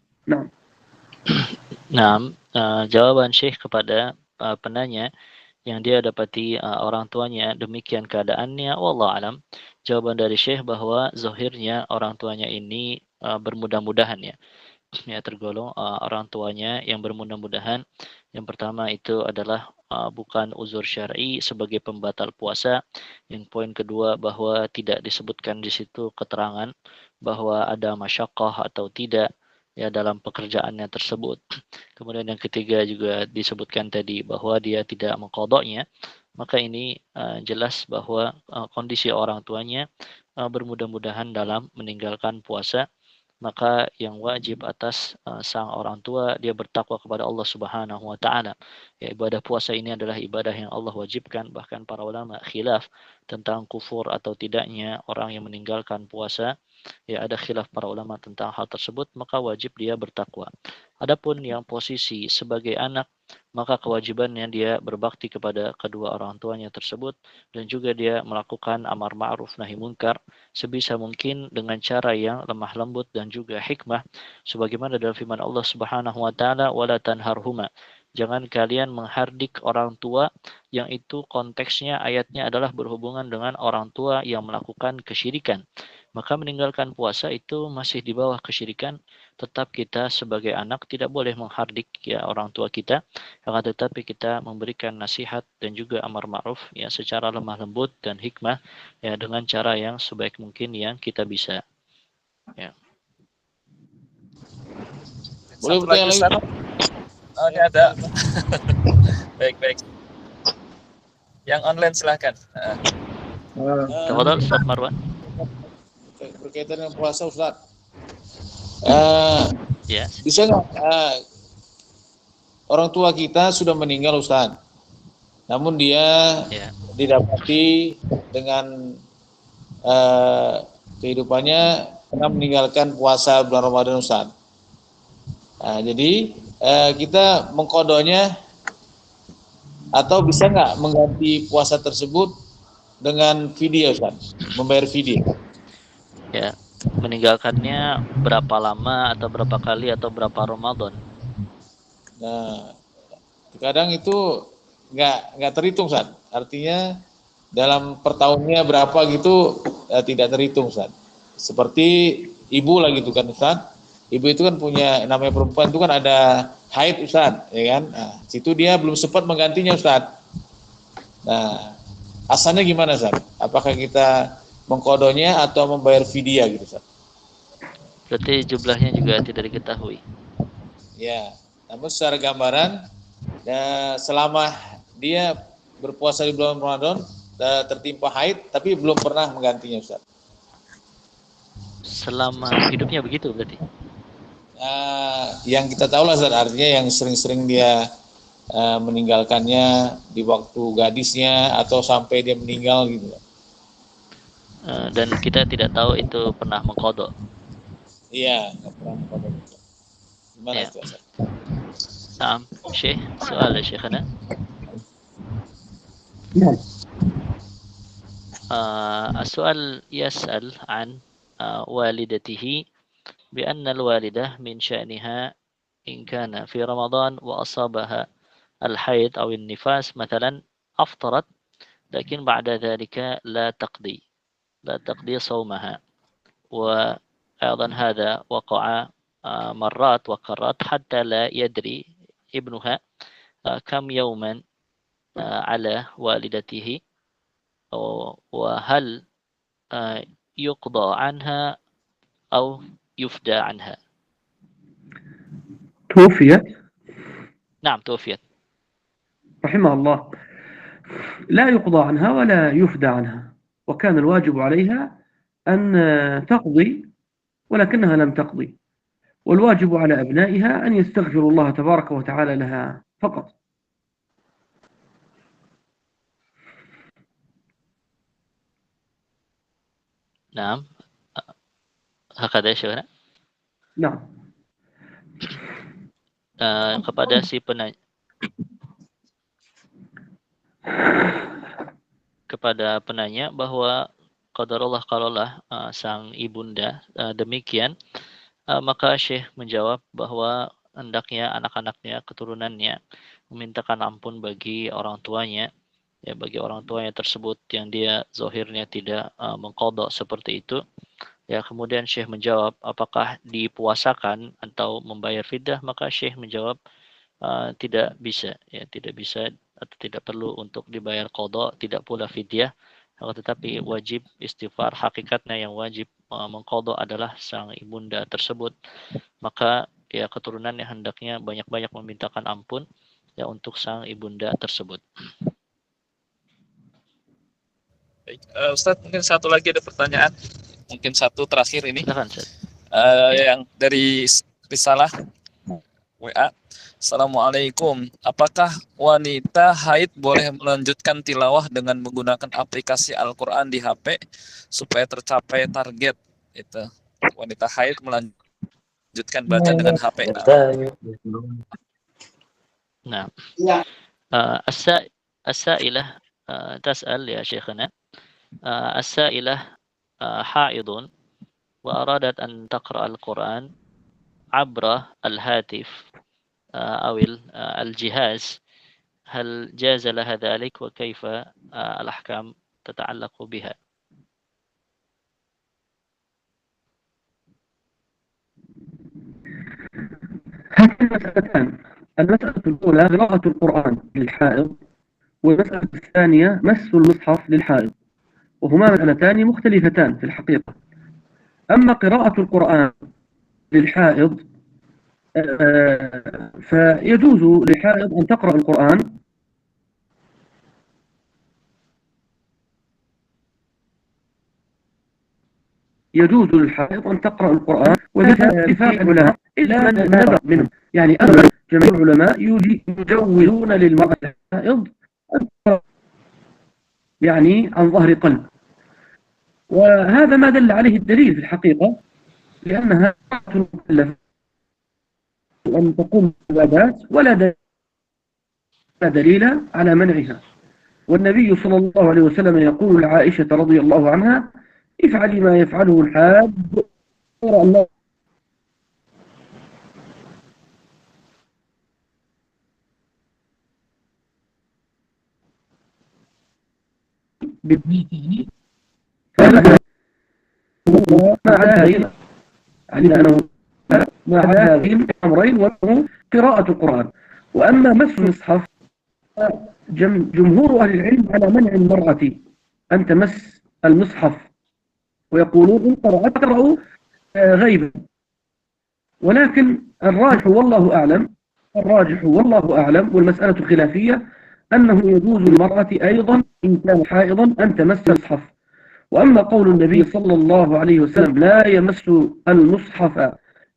نعم. Nah, jawaban Syekh kepada penanya yang dia dapati orang tuanya demikian keadaannya, wallah alam. Jawaban dari Syekh bahwa zahirnya orang tuanya ini bermudah-mudahan ya tergolong orang tuanya yang bermudah-mudahan. Yang pertama itu adalah bukan uzur syar'i sebagai pembatal puasa. Yang poin kedua bahwa tidak disebutkan di situ keterangan bahwa ada masyaqqah atau tidak ya dalam pekerjaannya tersebut. Kemudian yang ketiga juga disebutkan tadi bahwa dia tidak mengqadanya. Maka ini jelas bahwa kondisi orang tuanya bermudah-mudahan dalam meninggalkan puasa. Maka yang wajib atas sang orang tua dia bertakwa kepada Allah Subhanahu wa taala. Ya, ibadah puasa ini adalah ibadah yang Allah wajibkan, bahkan para ulama khilaf tentang kufur atau tidaknya orang yang meninggalkan puasa. Ya, ada khilaf para ulama tentang hal tersebut, maka wajib dia bertakwa. Adapun yang posisi sebagai anak, maka kewajibannya dia berbakti kepada kedua orang tuanya tersebut dan juga dia melakukan amar ma'ruf nahi munkar sebisa mungkin dengan cara yang lemah lembut dan juga hikmah sebagaimana dalam firman Allah Subhanahu wa taala wala tanharhuma. Jangan kalian menghardik orang tua, yang itu konteksnya ayatnya adalah berhubungan dengan orang tua yang melakukan kesyirikan. Maka meninggalkan puasa itu masih di bawah kesyirikan. Tetap kita sebagai anak tidak boleh menghardik ya orang tua kita, akan tetapi kita memberikan nasihat dan juga amar ma'ruf ya secara lemah lembut dan hikmah ya dengan cara yang sebaik mungkin yang kita bisa. Ya. Boleh Satu lagi bertanya Ustaz? lagi? Oh, ini ada. Baik. Yang online silahkan. Tafadhal Ustaz Marwan. Berkaitan dengan puasa Ustaz. Ya. Bisa nggak orang tua kita sudah meninggal Ustaz, namun dia Ya. didapati dengan kehidupannya pernah meninggalkan puasa bulan Ramadan Ustaz. Jadi kita mengkodonya atau bisa nggak mengganti puasa tersebut dengan fidyah Ustaz, membayar fidyah. Ya, meninggalkannya berapa lama atau berapa kali atau berapa Ramadan? Nah, kadang itu nggak terhitung Ustaz. Artinya dalam per tahunnya berapa gitu tidak terhitung Ustaz. Seperti ibu lah gitu kan Ustaz. Ibu itu kan punya, namanya perempuan itu kan ada haid Ustaz, ya kan? Nah, situ dia belum sempat menggantinya Ustaz. Nah, asalnya gimana Ustaz? Apakah kita mengkodonya atau membayar fidyah gitu Ustaz? Berarti jumlahnya juga tidak diketahui. Ya, namun secara gambaran selama dia berpuasa di bulan Ramadan tertimpa haid tapi belum pernah menggantinya Ustaz. Selama hidupnya begitu berarti? Yang kita tahu lah Ustaz, artinya yang sering-sering dia meninggalkannya di waktu gadisnya atau sampai dia meninggal gitu. Dan kita tidak tahu itu pernah mengqadha. Iya, nggak pernah mengqadha. Gimana Ya. itu Ustaz? Naam, Syekh, soal ya Syekhana. نعم. السؤال يسأل عن والدته بأن الوالدة من شأنها إن كان في رمضان وأصابها الحيض أو النفاس مثلا أفطرت لكن بعد ذلك لا تقضي صومها وأيضا هذا وقع مرات وكرات حتى لا يدري ابنها كم يوما على والدته وهل يقضى عنها أو يفدى عنها. توفيت. نعم توفيت. رحمه الله. لا يقضى عنها ولا يفدى عنها، وكان الواجب عليها أن تقضي ولكنها لم تقضي، والواجب على أبنائها أن يستغفروا الله تبارك وتعالى لها فقط. نعم هكذا يا شيخنا. نعم. Kepada si penanya, bahwa qadarullah kalaulah sang ibunda demikian, maka Syekh menjawab bahwa hendaknya anak-anaknya, keturunannya memintakan ampun bagi orang tuanya, ya bagi orang tuanya tersebut yang dia zahirnya tidak mengqadha seperti itu. Ya, kemudian Syekh menjawab, apakah dipuasakan atau membayar fidyah? Maka Syekh menjawab tidak bisa, ya tidak bisa atau tidak perlu untuk dibayar qadha, tidak pula fidyah. Tetapi wajib istighfar. Hakikatnya yang wajib mengqadha adalah sang ibunda tersebut. Maka ya keturunannya hendaknya banyak-banyak memintakan ampun ya untuk sang ibunda tersebut. Baik, Ustadz, mungkin satu lagi ada pertanyaan, mungkin satu terakhir ini. Silakan, Ustaz. Yang dari risalah WA. Assalamualaikum. Apakah wanita haid boleh melanjutkan tilawah dengan menggunakan aplikasi Al-Quran di HP supaya tercapai target? Itu wanita haid melanjutkan baca dengan HP. Nah, as-sa'ilah tas'al ya syekhana. As-sa'ilah haidun wa aradat an taqra al-Quran abra al-hatif أو الجهاز هل جاز لها ذلك وكيف الأحكام تتعلق بها؟ هذه المسألتان، المسألة الأولى قراءة القرآن للحائض، والمسألة الثانية مس المصحف للحائض، وهما مسألتان مختلفتان في الحقيقة. أما قراءة القرآن للحائض فيجوز للحائض أن تقرأ القرآن يجوز للحائض أن تقرأ القرآن، وهذا اتفاق العلماء إلا من نذر منهم، يعني أغلب جميع العلماء يجوزون للمرأة الحائض أن تقرأ يعني عن ظهر قلب، وهذا ما دل عليه الدليل في الحقيقة، لأنها مكلفة أن تقوم بالعبادات ولا دليل على منعها. والنبي صلى الله عليه وسلم يقول لعائشة رضي الله عنها: افعلي ما يفعله الحاج غير الله ببيته مع هذه مع هذين الأمرين، وهو قراءة القرآن. وأما مس المصحف جمهور أهل العلم على منع المرأة أن تمس المصحف، ويقولون إن قرأت تقرأ غيبا، ولكن الراجح والله أعلم والمسألة خلافية أنه يجوز للمرأة أيضا إن كان حائضا أن تمس المصحف. وأما قول النبي صلى الله عليه وسلم: لا يمس المصحف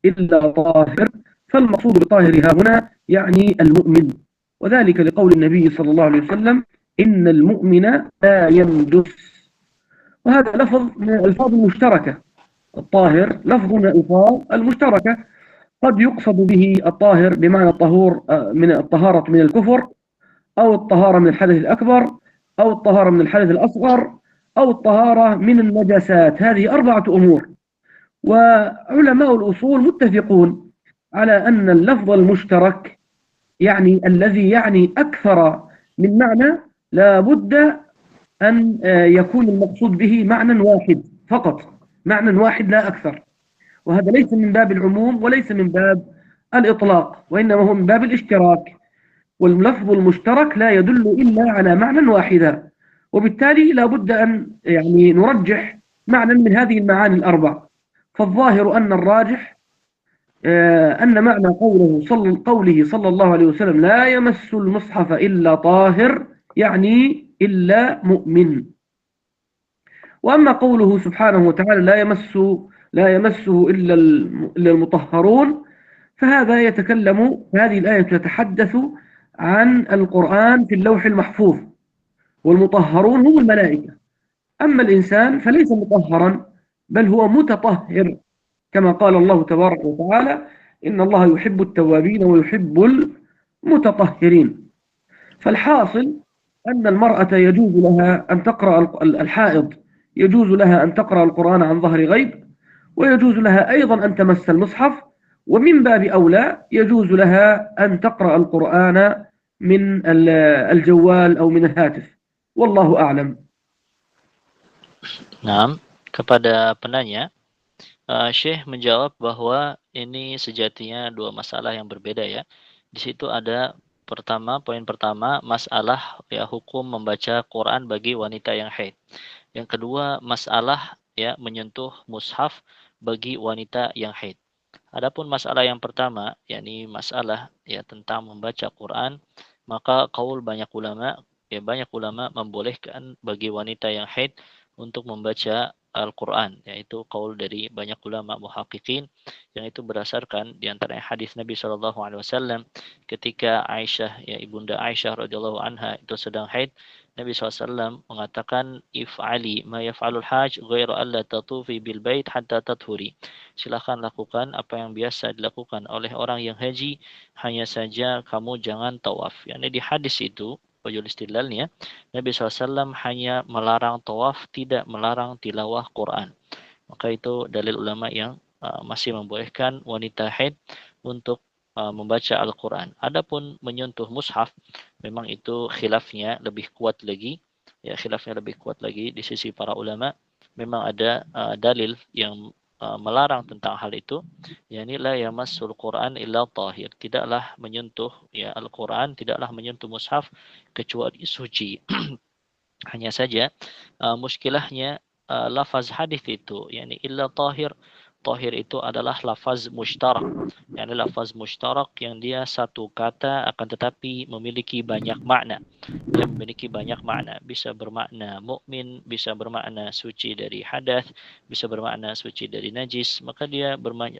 إلا طاهر، فالمقصود بطاهرها هنا يعني المؤمن، وذلك لقول النبي صلى الله عليه وسلم: إن المؤمن لا ينجس. وهذا لفظ من الألفاظ المشتركة، الطاهر لفظ من الألفاظ المشتركة، قد يقصد به الطاهر بمعنى الطهور من الطهارة من الكفر، أو الطهارة من الحدث الأكبر، أو الطهارة من الحدث الأصغر، أو الطهارة من النجاسات. هذه 4 أمور، وعلماء الأصول متفقون على أن اللفظ المشترك يعني الذي يعني أكثر من معنى لا بد أن يكون المقصود به معنى واحد فقط، معنى واحد لا أكثر، وهذا ليس من باب العموم وليس من باب الإطلاق، وإنما هو من باب الاشتراك، واللفظ المشترك لا يدل إلا على معنى واحدا، وبالتالي لا بد أن يعني نرجح معنى من هذه المعاني ال4. فالظاهر أن الراجح أن معنى قوله صلى الله عليه وسلم: لا يمس المصحف إلا طاهر، يعني إلا مؤمن. وأما قوله سبحانه وتعالى: لا يمسه إلا المطهرون، فهذا يتكلم، هذه الآية تتحدث عن القرآن في اللوح المحفوظ، والمطهرون هم الملائكة. أما الإنسان فليس مطهرا، بل هو متطهر، كما قال الله تبارك وتعالى: إن الله يحب التوابين ويحب المتطهرين. فالحاصل أن المرأة يجوز لها أن تقرأ الحائض يجوز لها أن تقرأ القرآن عن ظهر غيب، ويجوز لها أيضا أن تمس المصحف، ومن باب أولى يجوز لها أن تقرأ القرآن من الجوال أو من الهاتف، والله أعلم. Nah, kepada penanya, Syekh menjawab bahwa ini sejatinya dua masalah yang berbeda ya. Di situ ada poin pertama masalah ya hukum membaca Quran bagi wanita yang haid. Yang kedua masalah ya menyentuh mushaf bagi wanita yang haid. Adapun masalah yang pertama, yakni masalah ya tentang membaca Quran, maka banyak ulama membolehkan bagi wanita yang haid untuk membaca Al-Quran, yaitu qaul dari banyak ulama muhaqqiqin, yang itu berdasarkan di antaranya hadis Nabi SAW ketika Aisyah, ya ibunda Aisyah radhiyallahu anha itu sedang haid, Nabi SAW mengatakan if'ali ma yaf'alul hajj ghairu alla tatufi bil bait hatta tathuri. Silakan lakukan apa yang biasa dilakukan oleh orang yang haji, hanya saja kamu jangan tawaf. Yani di hadis itu wajul istidlalnya, Nabi SAW hanya melarang tawaf, tidak melarang tilawah Quran. Maka itu dalil ulama yang masih membolehkan wanita haid untuk membaca Al-Quran. Adapun menyentuh mushaf, memang itu khilafnya lebih kuat lagi. Ya, khilafnya lebih kuat lagi di sisi para ulama. Memang ada dalil yang melarang tentang hal itu, yakni la yamassul Quran illa tahir, tidaklah menyentuh ya Al-Quran, tidaklah menyentuh mushaf kecuali suci. Hanya saja muskilahnya lafaz hadis itu, yakni illa tahir. Tahir itu adalah lafaz mushtarak, yakni lafaz mushtarak yang dia satu kata akan tetapi memiliki banyak makna. Dia memiliki banyak makna, bisa bermakna mukmin, bisa bermakna suci dari hadas, bisa bermakna suci dari najis, maka dia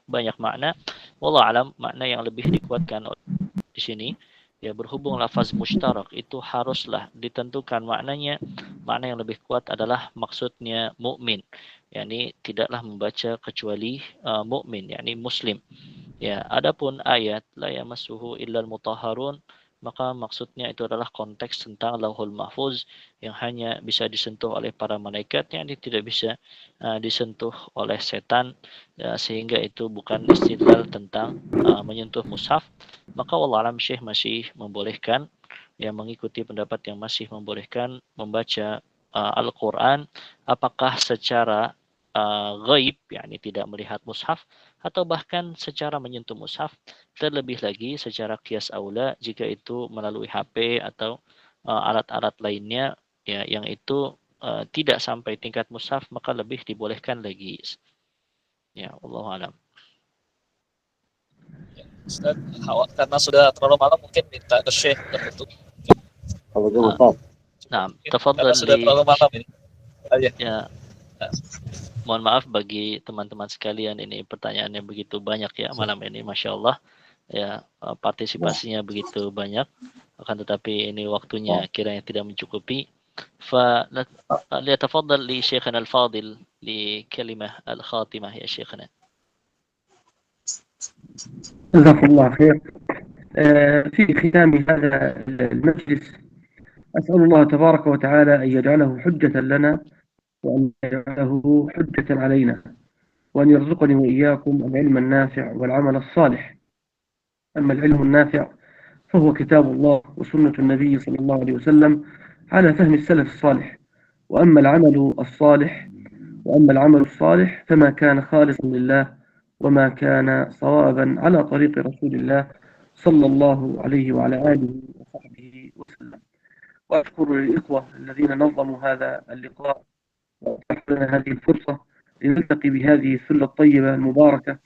banyak makna. Wallahu alam, makna yang lebih dikuatkan di sini ya, berhubung lafaz mushtarak itu haruslah ditentukan maknanya. Makna yang lebih kuat adalah maksudnya mukmin, yakni tidaklah membaca kecuali mukmin, yakni muslim. Ya, adapun ayat la yamassuhu illal mutahharun, maka maksudnya itu adalah konteks tentang Lauhul Mahfuz yang hanya bisa disentuh oleh para malaikat, yang tidak bisa disentuh oleh setan, ya, sehingga itu bukan istidlal tentang menyentuh mushaf. Maka wallah alam, Syekh masih membolehkan, yang mengikuti pendapat yang masih membolehkan membaca Al-Quran, apakah secara ghaib, yakni tidak melihat mushaf, atau bahkan secara menyentuh mushaf. Terlebih lagi secara qiyas aula jika itu melalui HP atau alat-alat lainnya ya yang itu tidak sampai tingkat mushaf, maka lebih dibolehkan lagi. Ya, wallahu alam. Ustaz, karena sudah terlalu malam mungkin minta ke Syekh untuk Nah, karena tafadhal sudah terlalu malam ini. Ya, mohon maaf bagi teman-teman sekalian, ini pertanyaannya begitu banyak ya malam ini, Masya Allah ya, partisipasinya begitu banyak, akan tetapi ini waktunya kiranya tidak mencukupi. فليتفضل لشيخنا الفاضل لكلمة الخاتمة يا شيخنا. جزاكم الله خير. في ختام هذا المجلس أسأل الله تبارك وتعالى أن يجعله حجة لنا وأن يجعله حجة علينا، وأن يرزقني وإياكم العلم النافع والعمل الصالح. أما العلم النافع فهو كتاب الله وسنة النبي صلى الله عليه وسلم على فهم السلف الصالح، وأما العمل الصالح فما كان خالصا لله وما كان صوابا على طريق رسول الله صلى الله عليه وعلى آله وصحبه وسلم. وأشكر الإخوة الذين نظموا هذا اللقاء وأتاحوا لنا هذه الفرصة لنلتقي بهذه الثلة الطيبة المباركة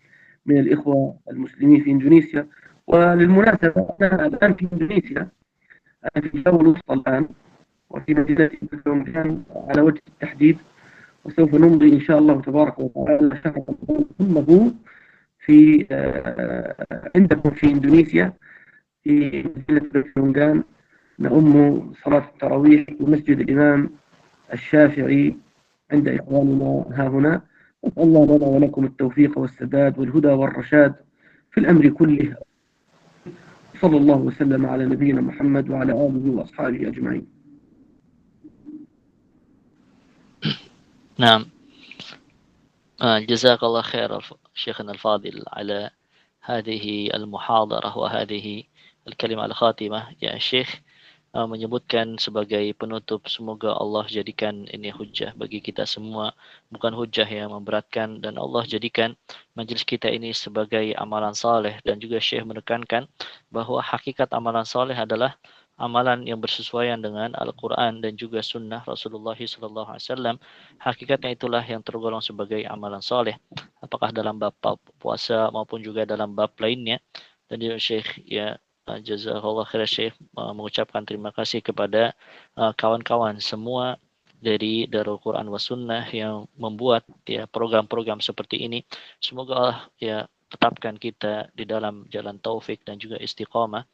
من الإخوة المسلمين في إندونيسيا. وللمناسبة أنا الآن في إندونيسيا، أنا في الجو الوسطى الآن، وفي مدينة بلونجان على وجه التحديد، وسوف نمضي إن شاء الله تبارك وتعالى شهر كله في عندكم في إندونيسيا في مدينة بلونجان، نؤم صلاة التراويح بمسجد الإمام الشافعي عند إخواننا ها هنا. نسأل الله لنا ولكم التوفيق والسداد والهدى والرشاد في الأمر كله. صلى الله وسلم على نبينا محمد وعلى آله وأصحابه أجمعين. نعم. جزاك الله خير شيخنا الفاضل على هذه المحاضرة وهذه الكلمة الخاتمة. Ya Syekh menyebutkan sebagai penutup, semoga Allah jadikan ini hujjah bagi kita semua, bukan hujjah yang memberatkan, dan Allah jadikan majelis kita ini sebagai amalan saleh. Dan juga Syekh menekankan bahwa hakikat amalan saleh adalah amalan yang bersesuaian dengan Al-Quran dan juga sunnah Rasulullah SAW. Hakikatnya itulah yang tergolong sebagai amalan saleh, apakah dalam bab puasa maupun juga dalam bab lainnya. Dan juga Syekh jazakallah khair Syekh mengucapkan terima kasih kepada kawan-kawan semua dari Darul Quran was Sunnah yang membuat program-program seperti ini. Semoga Allah tetapkan kita di dalam jalan taufik dan juga istiqamah,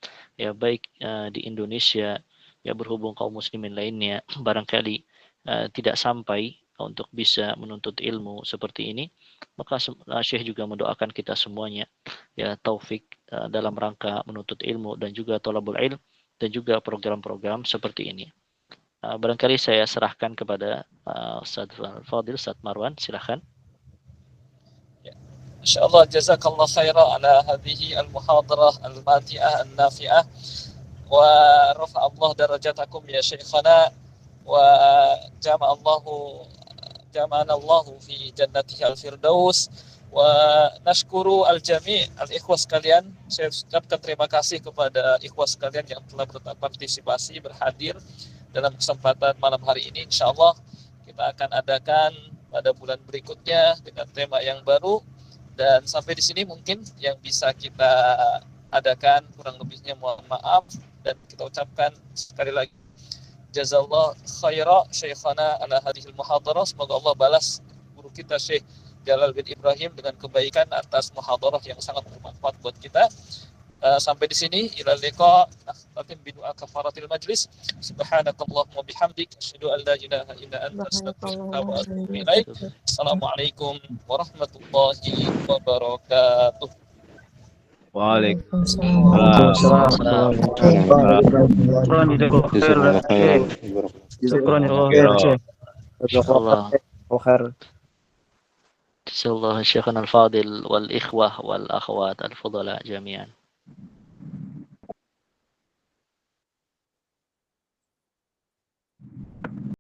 baik di Indonesia, berhubung kaum muslimin lainnya barangkali tidak sampai untuk bisa menuntut ilmu seperti ini, maka Syekh juga mendoakan kita semuanya taufik dalam rangka menuntut ilmu dan juga thalabul ilm dan juga program-program seperti ini. Barangkali saya serahkan kepada Ustaz Fadil, Ustaz Marwan, silakan. Insyaallah jazakallah khaira ala hadhihi al-muhadarah al-mati'ah an-nafi'ah wa rafa'a Allah darajatakum ya syekhana wa jama'ana Allahu fi jannatihi al-firdaus wa nashkuru al-jami' al-ikhwah sekalian. Saya ucapkan terima kasih kepada ikhwah sekalian yang telah berpartisipasi, berhadir dalam kesempatan malam hari ini. Insyaallah kita akan adakan pada bulan berikutnya dengan tema yang baru. Dan sampai di sini mungkin yang bisa kita adakan, kurang lebihnya mohon maaf, dan kita ucapkan sekali lagi jazallah khaira syekhana ala hadhil muhadarah. Semoga Allah balas guru kita Syekh Jalal bin Ibrahim dengan kebaikan atas muhadarah yang sangat bermanfaat buat kita. Sampai di sini, ila liqa, nakhtatim bi du'a kafaratil majlis. Subhanakallahumma bihamdik, asyhadu an la ilaha illa anta, astaghfiruka wa atubu ilaik. Assalamualaikum warahmatullahi wabarakatuh. Waalaikumsalam. Jazakallah Syekhana al-Fadil wal ikhwah wal akhwat al-fudala jami'an.